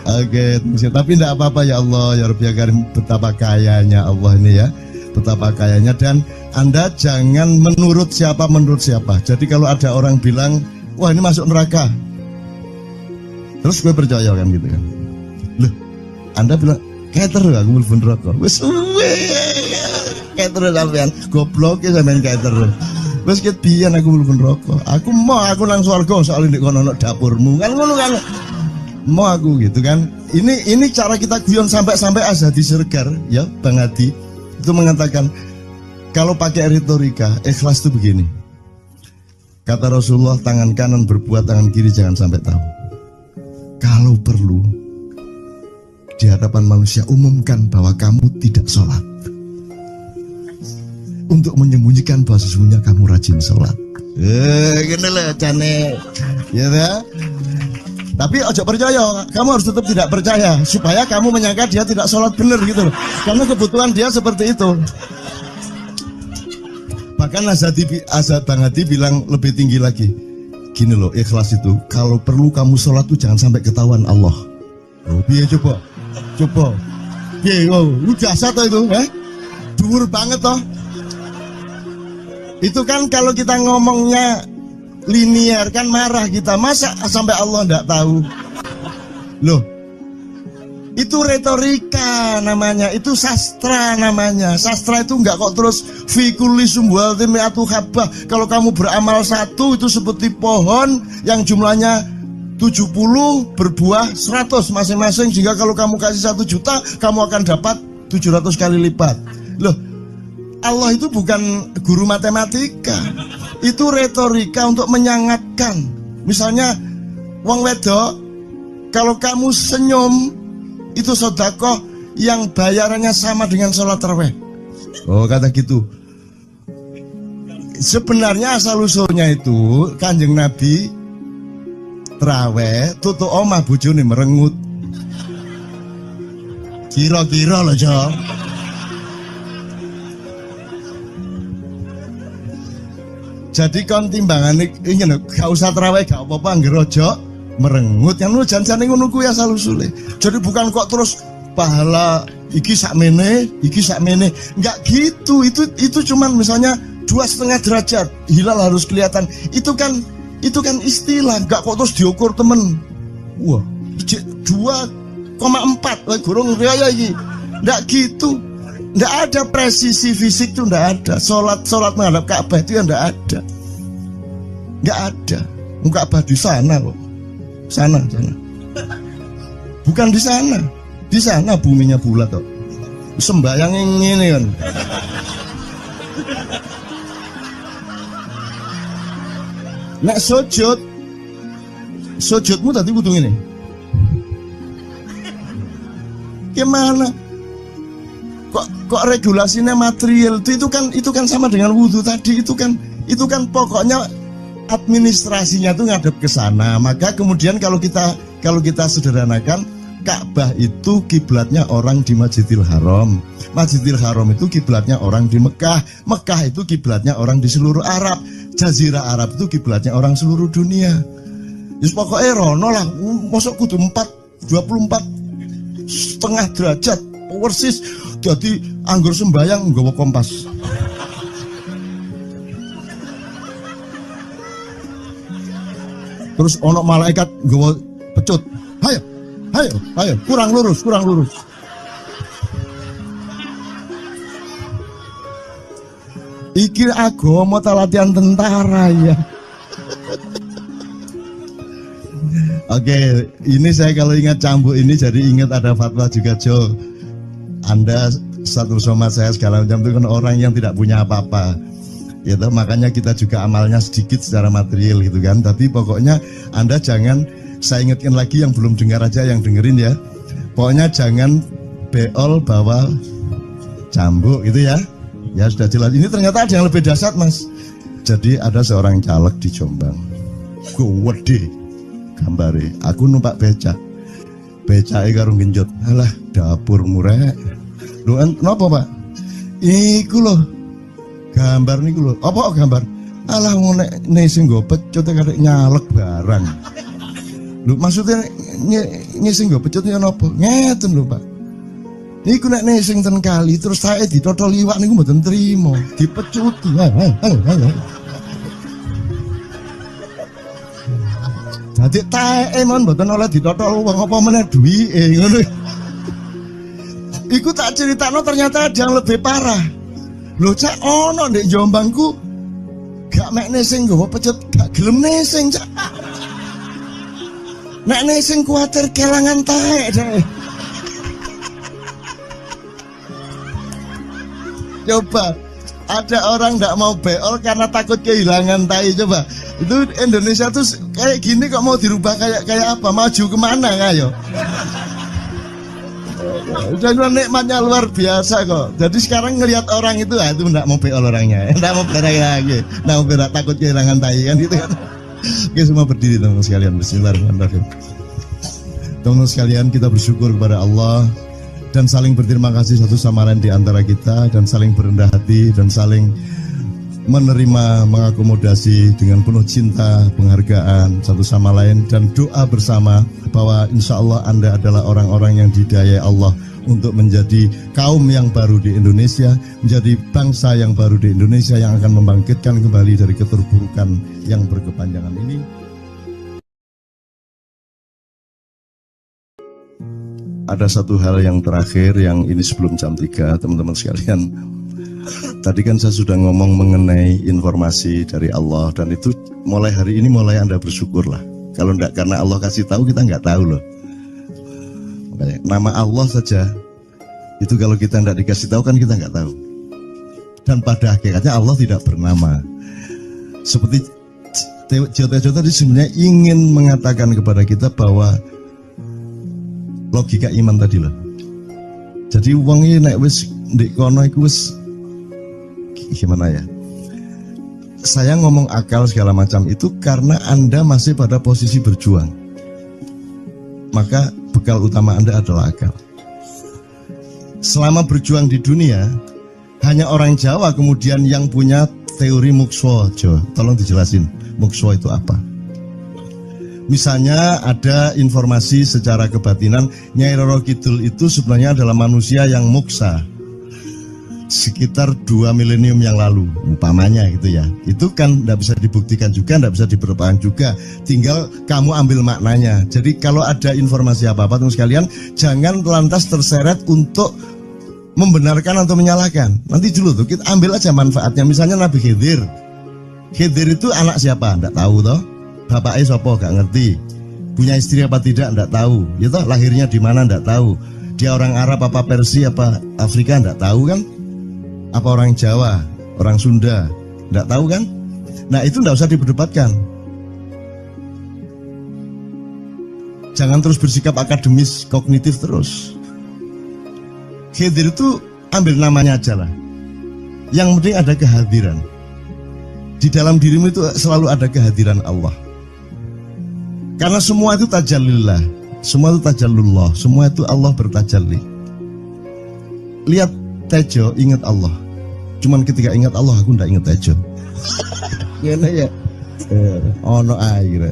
Oke, tapi tidak apa-apa ya Allah, ya Rabbi ya Karim, betapa kayanya Allah ini ya. Betapa kayanya, dan Anda jangan menurut siapa. Jadi kalau ada orang bilang, wah ini masuk neraka, terus gue percaya kan gitu kan. Loh, Anda bilang, kayak terus aku mlebu neraka. Wis kayak terus sampean goblok ya sampean kayak terus. Wis ket biyen aku mlebu neraka. Aku nang swarga soal ndek kono dapurmu. Kan ngono kan. Mau aku gitu kan. Ini cara kita guyon sampai Azhadi Sergar ya, Bang Hadi itu mengatakan kalau pakai retorika ikhlas itu begini. Kata Rasulullah, tangan kanan berbuat, tangan kiri jangan sampai tahu. Kalau perlu di hadapan manusia umumkan bahwa kamu tidak sholat, untuk menyembunyikan bahwa sesungguhnya kamu rajin sholat. Gini lah cane, ya dah. Tapi ojo percaya, kamu harus tetap tidak percaya supaya kamu menyangka dia tidak sholat benar gitu loh. Karena kebutuhan dia seperti itu. Bahkan Bang Hadi bilang lebih tinggi lagi. Gini loh, ikhlas itu kalau perlu kamu sholat tuh jangan sampai ketahuan Allah. Oh, biar coba. Lu jasa toh itu, dhuwur banget toh. Itu kan kalau kita ngomongnya linear kan marah kita, masa sampai Allah enggak tahu. Loh, itu retorika namanya, itu sastra namanya. Sastra itu enggak kok terus fi kulli sumbuhatin mi'atu habbah. Kalau kamu beramal satu itu seperti pohon yang jumlahnya 70 berbuah 100 masing-masing, sehingga kalau kamu kasih 1 juta kamu akan dapat 700 kali lipat. Loh, Allah itu bukan guru matematika, itu retorika untuk menyangatkan. Misalnya wong wedok, kalau kamu senyum itu sedekah yang bayarannya sama dengan sholat tarawih. Oh, kata gitu. Sebenarnya asal usulnya itu Kanjeng Nabi traweh tutuk omah bojone merengut. Kira-kira loh Jo. Jadi kon timbangane ingin gak usah traweh gak apa-apa anggere aja merengut. Yang lu jan-jane ngono kuwi asal usule. Jadi bukan kok terus pahala iki sakmene, enggak gitu. Itu cuman misalnya 2,5 derajat hilal harus kelihatan. Itu kan istilah, enggak kok terus diukur temen. Wah, 2,4 gurung raya iki. Ndak gitu. Ndak ada presisi fisik tuh, ndak ada. Salat menghadap Ka'bah itu ya ndak ada. Nggak ada. Ka'bah di sana kok. Sana. Bukan di sana. Di sana buminya bulat kok. Sembayang ini kan. Nek sujudmu tadi kudu ngene. Gimana? Kok regulasinya material itu kan sama dengan wudhu tadi, itu kan pokoknya administrasinya tuh ngadep ke sana. Maka kemudian kalau kita sederhanakan, Ka'bah itu kiblatnya orang di Masjidil Haram. Masjidil Haram itu kiblatnya orang di Mekah. Mekah itu kiblatnya orang di seluruh Arab. Jazirah Arab itu kiblatnya orang seluruh dunia. Yus pokoknya rono lah, masuk kudu 24,5 derajat persis. Jadi anggur sembayang nggawa kompas. Terus ono malaikat nggawa pecut. Ayo, kurang lurus. Iki agama ta latihan tentara ya. Oke, ini saya kalau ingat cambuk ini jadi ingat ada fatwa juga, Jo. Anda satu somad saya segala macam itu kan orang yang tidak punya apa-apa. Gitu, makanya kita juga amalnya sedikit secara material gitu kan. Tapi pokoknya Anda jangan, saya ingatkan lagi yang belum dengar aja, yang dengerin ya. Pokoknya jangan beol bawa cambuk gitu ya. Ya sudah jelas. Ini ternyata ada yang lebih dahsyat, Mas. Jadi ada seorang caleg di Jombang. Gede gambare. Aku numpak becak. Becake karo genjot. Alah, dapur murek. Lho napa, Pak? Iku lho. Gambar niku lho. Apa gambar? Alah ngene sing nggo pecut karek nyalek barang. Lho maksudnya sing nggo pecut niku napa? Ngeten lho, Pak. Niku nek nesing ten kali terus saya ditotol liwak niku mboten trimo, dipecuti. Dadi taeke mon mboten oleh ditotol wong apa meneh duwike ngono. Iku tak critakno ternyata ada yang lebih parah. Lho Cak ono ndek Jombangku gak mek nesing nggawa pecut, gak gelem nesing Cak. Nek nesing kuwatir kelangan taek deh. Coba ada orang nggak mau beol karena takut kehilangan tai. Coba itu Indonesia tuh kayak gini kok mau dirubah kayak apa? Maju kemana kayo? Dan nikmatnya luar biasa kok. Jadi sekarang ngelihat orang itu nggak mau beol orangnya, nggak mau berak lagi, nggak mau berak, takut kehilangan tai kan gitu kan. Oke, semua berdiri teman-teman sekalian. Bismillahirrahmanirrahim. Teman-teman sekalian, kita bersyukur kepada Allah dan saling berterima kasih satu sama lain di antara kita, dan saling berendah hati dan saling menerima, mengakomodasi dengan penuh cinta, penghargaan satu sama lain, dan doa bersama bahwa insya Allah Anda adalah orang-orang yang didayai Allah untuk menjadi kaum yang baru di Indonesia, menjadi bangsa yang baru di Indonesia yang akan membangkitkan kembali dari keterpurukan yang berkepanjangan ini. Ada satu hal yang terakhir yang ini sebelum jam 3, teman-teman sekalian. Tadi kan saya sudah ngomong mengenai informasi dari Allah, dan itu mulai hari ini mulai Anda bersyukurlah. Kalau enggak karena Allah kasih tahu, kita enggak tahu loh. Makanya, nama Allah saja itu kalau kita enggak dikasih tahu kan kita enggak tahu. Dan pada hakikatnya Allah tidak bernama. Seperti Tejo tadi sebenarnya ingin mengatakan kepada kita bahwa logika iman tadi loh. Jadi wong iki nek wis ndek kono iku wis gimana ya? Saya ngomong akal segala macam itu karena Anda masih pada posisi berjuang. Maka bekal utama Anda adalah akal. Selama berjuang di dunia, hanya orang Jawa kemudian yang punya teori mukswa. Jo, tolong dijelasin mukswa itu apa? Misalnya ada informasi secara kebatinan Nyai Roro Kidul itu sebenarnya adalah manusia yang muksa. sekitar 2 milenium yang lalu umpamanya gitu ya, itu kan tidak bisa dibuktikan juga, tidak bisa diperpanjang juga, tinggal kamu ambil maknanya. Jadi kalau ada informasi apa-apa teman sekalian, jangan lantas terseret untuk membenarkan atau menyalahkan. Nanti dulu tuh kita ambil aja manfaatnya. Misalnya Nabi Khidir itu anak siapa? Tidak tahu toh. Bapaknya sopo gak ngerti. Punya istri apa tidak? Tidak tahu. Ya toh, lahirnya di mana? Tidak tahu. Dia orang Arab apa Persia apa Afrika? Tidak tahu kan? Apa orang Jawa, orang Sunda, tidak tahu kan? Nah itu tidak usah diperdebatkan. Jangan terus bersikap akademis, kognitif terus. Khidir itu ambil namanya aja lah. Yang penting ada kehadiran. Di dalam dirimu itu selalu ada kehadiran Allah. Karena semua itu tajallillah, semua itu tajallullah, semua itu Allah bertajalli. Lihat Tejo, ingat Allah. Cuman ketika ingat Allah aku ndak ingat Tejo. Gimana ya? Ono air.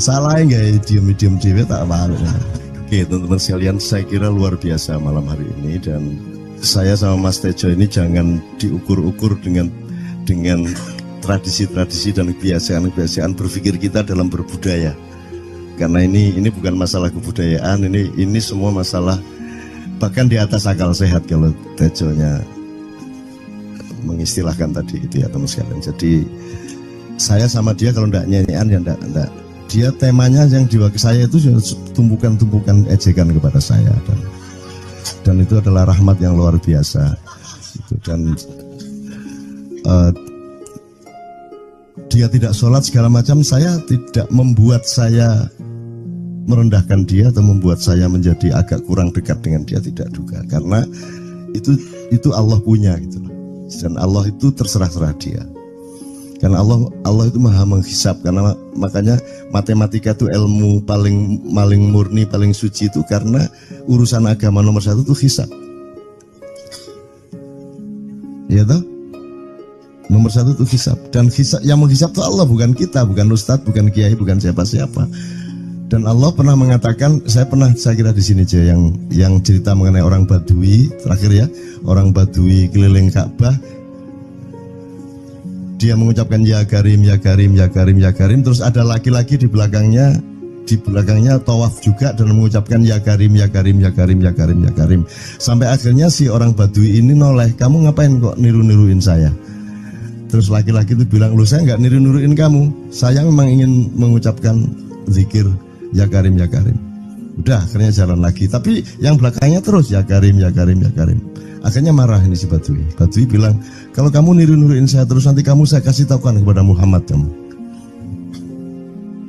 Salah nggak diem cewek tak malu. Oke teman-teman sekalian, saya kira luar biasa malam hari ini, dan saya sama Mas Tejo ini jangan diukur-ukur dengan tradisi-tradisi dan kebiasaan-kebiasaan berpikir kita dalam berbudaya. Karena ini bukan masalah kebudayaan, ini semua masalah bahkan di atas akal sehat kalau Tejonya mengistilahkan tadi itu ya teman sekalian. Jadi saya sama dia kalau ndak nyanyian ya ndak. Dia temanya yang diwakili saya itu tumpukan-tumpukan ejekan kepada saya, dan itu adalah rahmat yang luar biasa. Dan dia tidak sholat segala macam, saya tidak membuat saya merendahkan dia atau membuat saya menjadi agak kurang dekat dengan dia, tidak juga, karena itu Allah punya gitu loh. Dan Allah itu terserah-serah dia. Karena Allah itu maha menghisap. Karena makanya matematika itu ilmu paling murni, paling suci itu karena urusan agama nomor 1 itu hisap. Ya toh? Nomor 1 itu hisap. Dan hisap, yang menghisap itu Allah, bukan kita, bukan ustadz, bukan kiai, bukan siapa-siapa. Dan Allah pernah mengatakan, saya kira di sini aja yang cerita mengenai orang Badui terakhir ya, orang Badui keliling Ka'bah, dia mengucapkan ya Karim, ya Karim, ya Karim, ya Karim, terus ada laki-laki di belakangnya tawaf juga dan mengucapkan ya Karim, ya Karim, ya Karim, ya Karim, ya Karim, sampai akhirnya si orang Badui ini noleh, kamu ngapain kok niru-niruin saya? Terus laki-laki itu bilang, loh saya nggak niru-niruin kamu, saya memang ingin mengucapkan zikir ya Karim, ya Karim. Udah akhirnya jalan lagi, tapi yang belakangnya terus ya Karim, ya Karim, ya Karim. Akhirnya marah ini si Badui. Badui bilang, kalau kamu niru-niruin saya terus, nanti saya kasih tahukan kepada Muhammad kamu.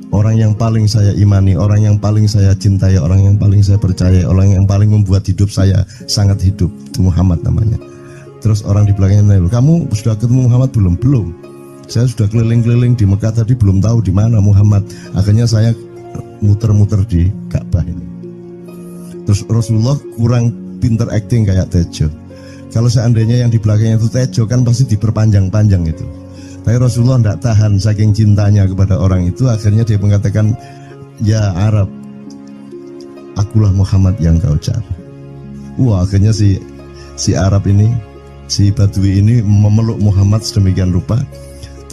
Orang yang paling saya imani, orang yang paling saya cintai, orang yang paling saya percaya, orang yang paling membuat hidup saya sangat hidup, itu Muhammad namanya. Terus orang di belakangnya nanya, kamu sudah ketemu Muhammad belum? Belum. Saya sudah keliling-keliling di Mekah tadi, belum tahu di mana Muhammad. Akhirnya saya muter-muter di Ka'bah ini. Terus Rasulullah kurang pinter acting kayak Tejo. Kalau seandainya yang di belakangnya itu Tejo kan pasti diperpanjang-panjang itu. Tapi Rasulullah tidak tahan saking cintanya kepada orang itu, akhirnya dia mengatakan, ya Arab, akulah Muhammad yang kau cari. Wah, akhirnya si Arab ini, si Badui ini memeluk Muhammad sedemikian rupa.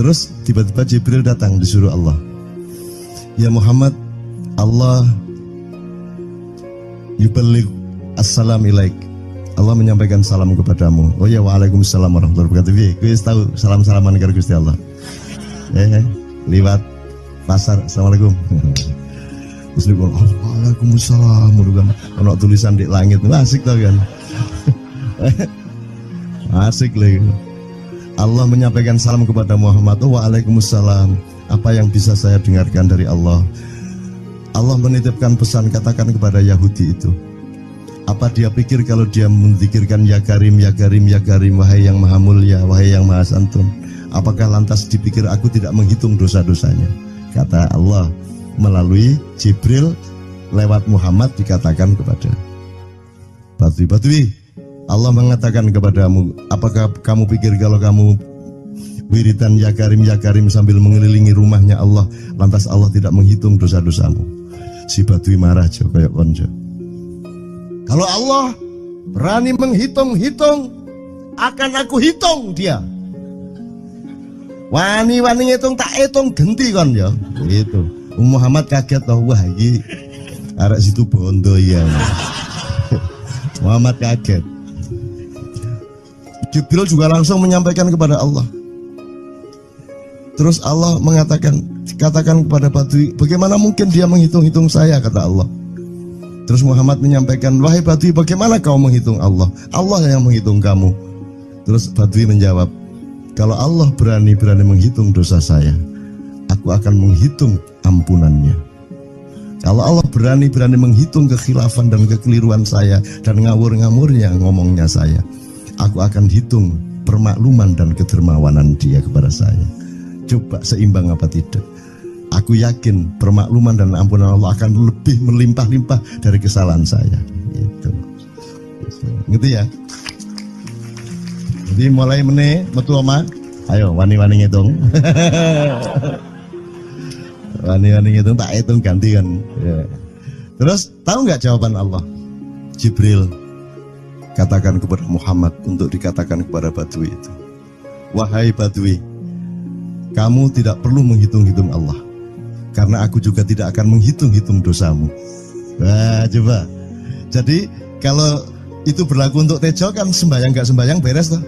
Terus tiba-tiba Jibril datang disuruh Allah, ya Muhammad, Allah yuballigh assalam ilaik, Allah menyampaikan salam kepadamu. Oh ya, waalaikumsalam warahmatullahi wabarakatuh. Gue tahu salam-salaman karo Gusti Allah. Liwat pasar, assalamualaikum. Terus dia bilang, waalaikumsalam. Ono tulisan di langit, asik tau kan? Asik lagi. Allah menyampaikan salam kepada Muhammad. Oh, waalaikumsalam. Apa yang bisa saya dengarkan dari Allah? Allah menitipkan pesan, katakan kepada Yahudi itu. Apa dia pikir kalau dia menzikirkan ya Karim, ya Karim, ya Karim, wahai yang maha mulia, wahai yang maha santun, apakah lantas dipikir aku tidak menghitung dosa-dosanya? Kata Allah melalui Jibril lewat Muhammad dikatakan kepada Badui, Allah mengatakan kepadamu, apakah kamu pikir kalau kamu wiridan ya Karim sambil mengelilingi rumahnya Allah, lantas Allah tidak menghitung dosa-dosamu? Si Badui marah aja kayak konco. Kalau Allah berani menghitung-hitung, akan aku hitung dia. Wani-wani ngitung tak hitung genti kon ya. Gitu. Muhammad kaget toh, wah iki arek situ bondo ya. Muhammad kaget. Jibril juga langsung menyampaikan kepada Allah. Terus Allah mengatakan, katakan kepada Badui, bagaimana mungkin dia menghitung-hitung saya, kata Allah. Terus Muhammad menyampaikan, wahai Badui, bagaimana kau menghitung Allah? Allah yang menghitung kamu. Terus Badui menjawab, kalau Allah berani-berani menghitung dosa saya, aku akan menghitung ampunannya. Kalau Allah berani-berani menghitung kekhilafan dan kekeliruan saya dan ngawur-ngawurnya ngomongnya saya, aku akan hitung permakluman dan kedermawanan dia kepada saya. Coba seimbang apa tidak? Aku yakin permakluman dan ampunan Allah akan lebih melimpah-limpah dari kesalahan saya. Gitu. Gitu ya. Jadi mulai meneh metu oma, ayo wani-wani ngitung. Wani-wani ngitung tak hitung ganti kan. Ya. Terus tahu nggak jawaban Allah? Jibril katakan kepada Muhammad untuk dikatakan kepada Badui itu, wahai Badui, kamu tidak perlu menghitung-hitung Allah, karena aku juga tidak akan menghitung-hitung dosamu. Wah, coba. Jadi kalau itu berlaku untuk Tejo kan sembahyang gak sembahyang beres toh?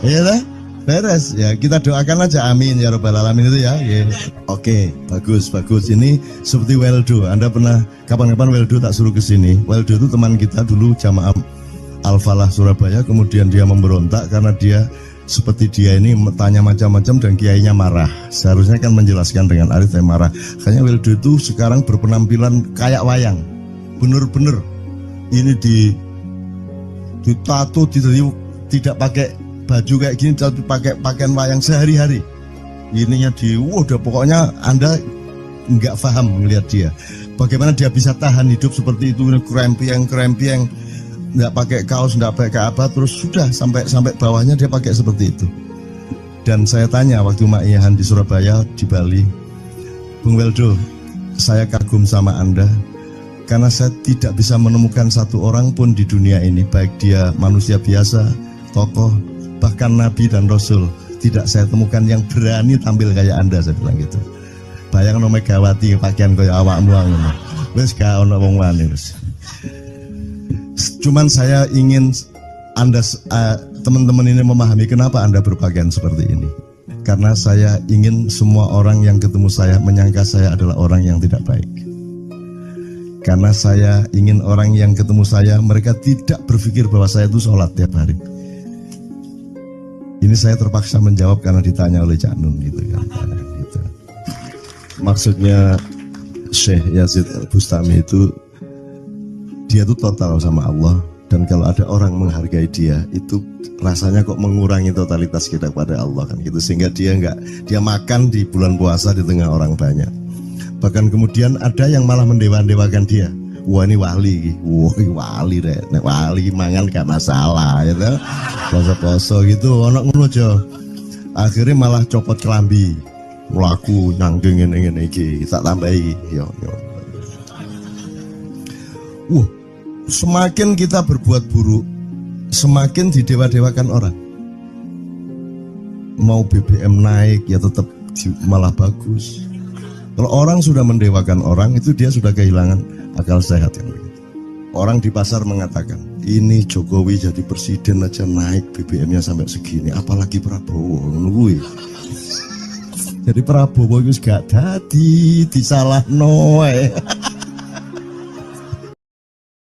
Iya lah, beres. Ya kita doakan aja, amin ya robbal alamin itu ya. Yeah. Oke, bagus. Ini seperti Weldo. Anda pernah kapan-kapan Weldo tak suruh ke sini? Weldo itu teman kita dulu jamaah Al-Falah Surabaya, kemudian dia memberontak karena dia seperti dia ini tanya macam-macam dan kiainya marah. Seharusnya kan menjelaskan dengan arif, tapi marah. Kayaknya Weldo itu sekarang berpenampilan kayak wayang. Bener-bener ini ditato, tidak pakai baju kayak gini, tapi pakai pakaian wayang sehari-hari. Ininya udah pokoknya Anda nggak paham melihat dia. Bagaimana dia bisa tahan hidup seperti itu, krempieng, nggak pakai kaos, nggak pakai apa, terus sudah sampai bawahnya dia pakai seperti itu. Dan saya tanya waktu Ma'iyahan di Surabaya, di Bali, Bung Weldo, saya kagum sama Anda karena saya tidak bisa menemukan satu orang pun di dunia ini, baik dia manusia biasa, tokoh, bahkan Nabi dan Rasul, tidak saya temukan yang berani tampil kayak Anda. Saya bilang gitu. Bayang no Megawati pakaian kayak awakmu ngono. Wis gak ono wong wani wis. Cuman saya ingin Anda teman-teman ini memahami kenapa Anda berpakaian seperti ini. Karena saya ingin semua orang yang ketemu saya menyangka saya adalah orang yang tidak baik. Karena saya ingin orang yang ketemu saya, mereka tidak berpikir bahwa saya itu sholat tiap hari. Ini saya terpaksa menjawab karena ditanya oleh Cak Nun gitu kan. Gitu. Maksudnya Syekh Yazid Al-Bustami itu, dia itu total sama Allah, dan kalau ada orang menghargai dia itu rasanya kok mengurangi totalitas kita kepada Allah kan gitu, sehingga dia makan di bulan puasa di tengah orang banyak. Bahkan kemudian ada yang malah mendewa-dewakan dia. Wah ini wali, wali deh, wali mangan gak masalah, ya gitu. Poso-poso gitu, ono ngono aja. Akhirnya malah copot kelambi, melaku nyanggeng ngene iki, tak tambahi, yo. Semakin kita berbuat buruk, semakin didewa-dewakan orang. Mau BBM naik ya tetap malah bagus. Kalau orang sudah mendewakan orang, itu dia sudah kehilangan akal sehat kan. Orang di pasar mengatakan, ini Jokowi jadi presiden aja naik BBM-nya sampai segini, apalagi Prabowo nungguin. Jadi Prabowo itu gak dadi disalahno.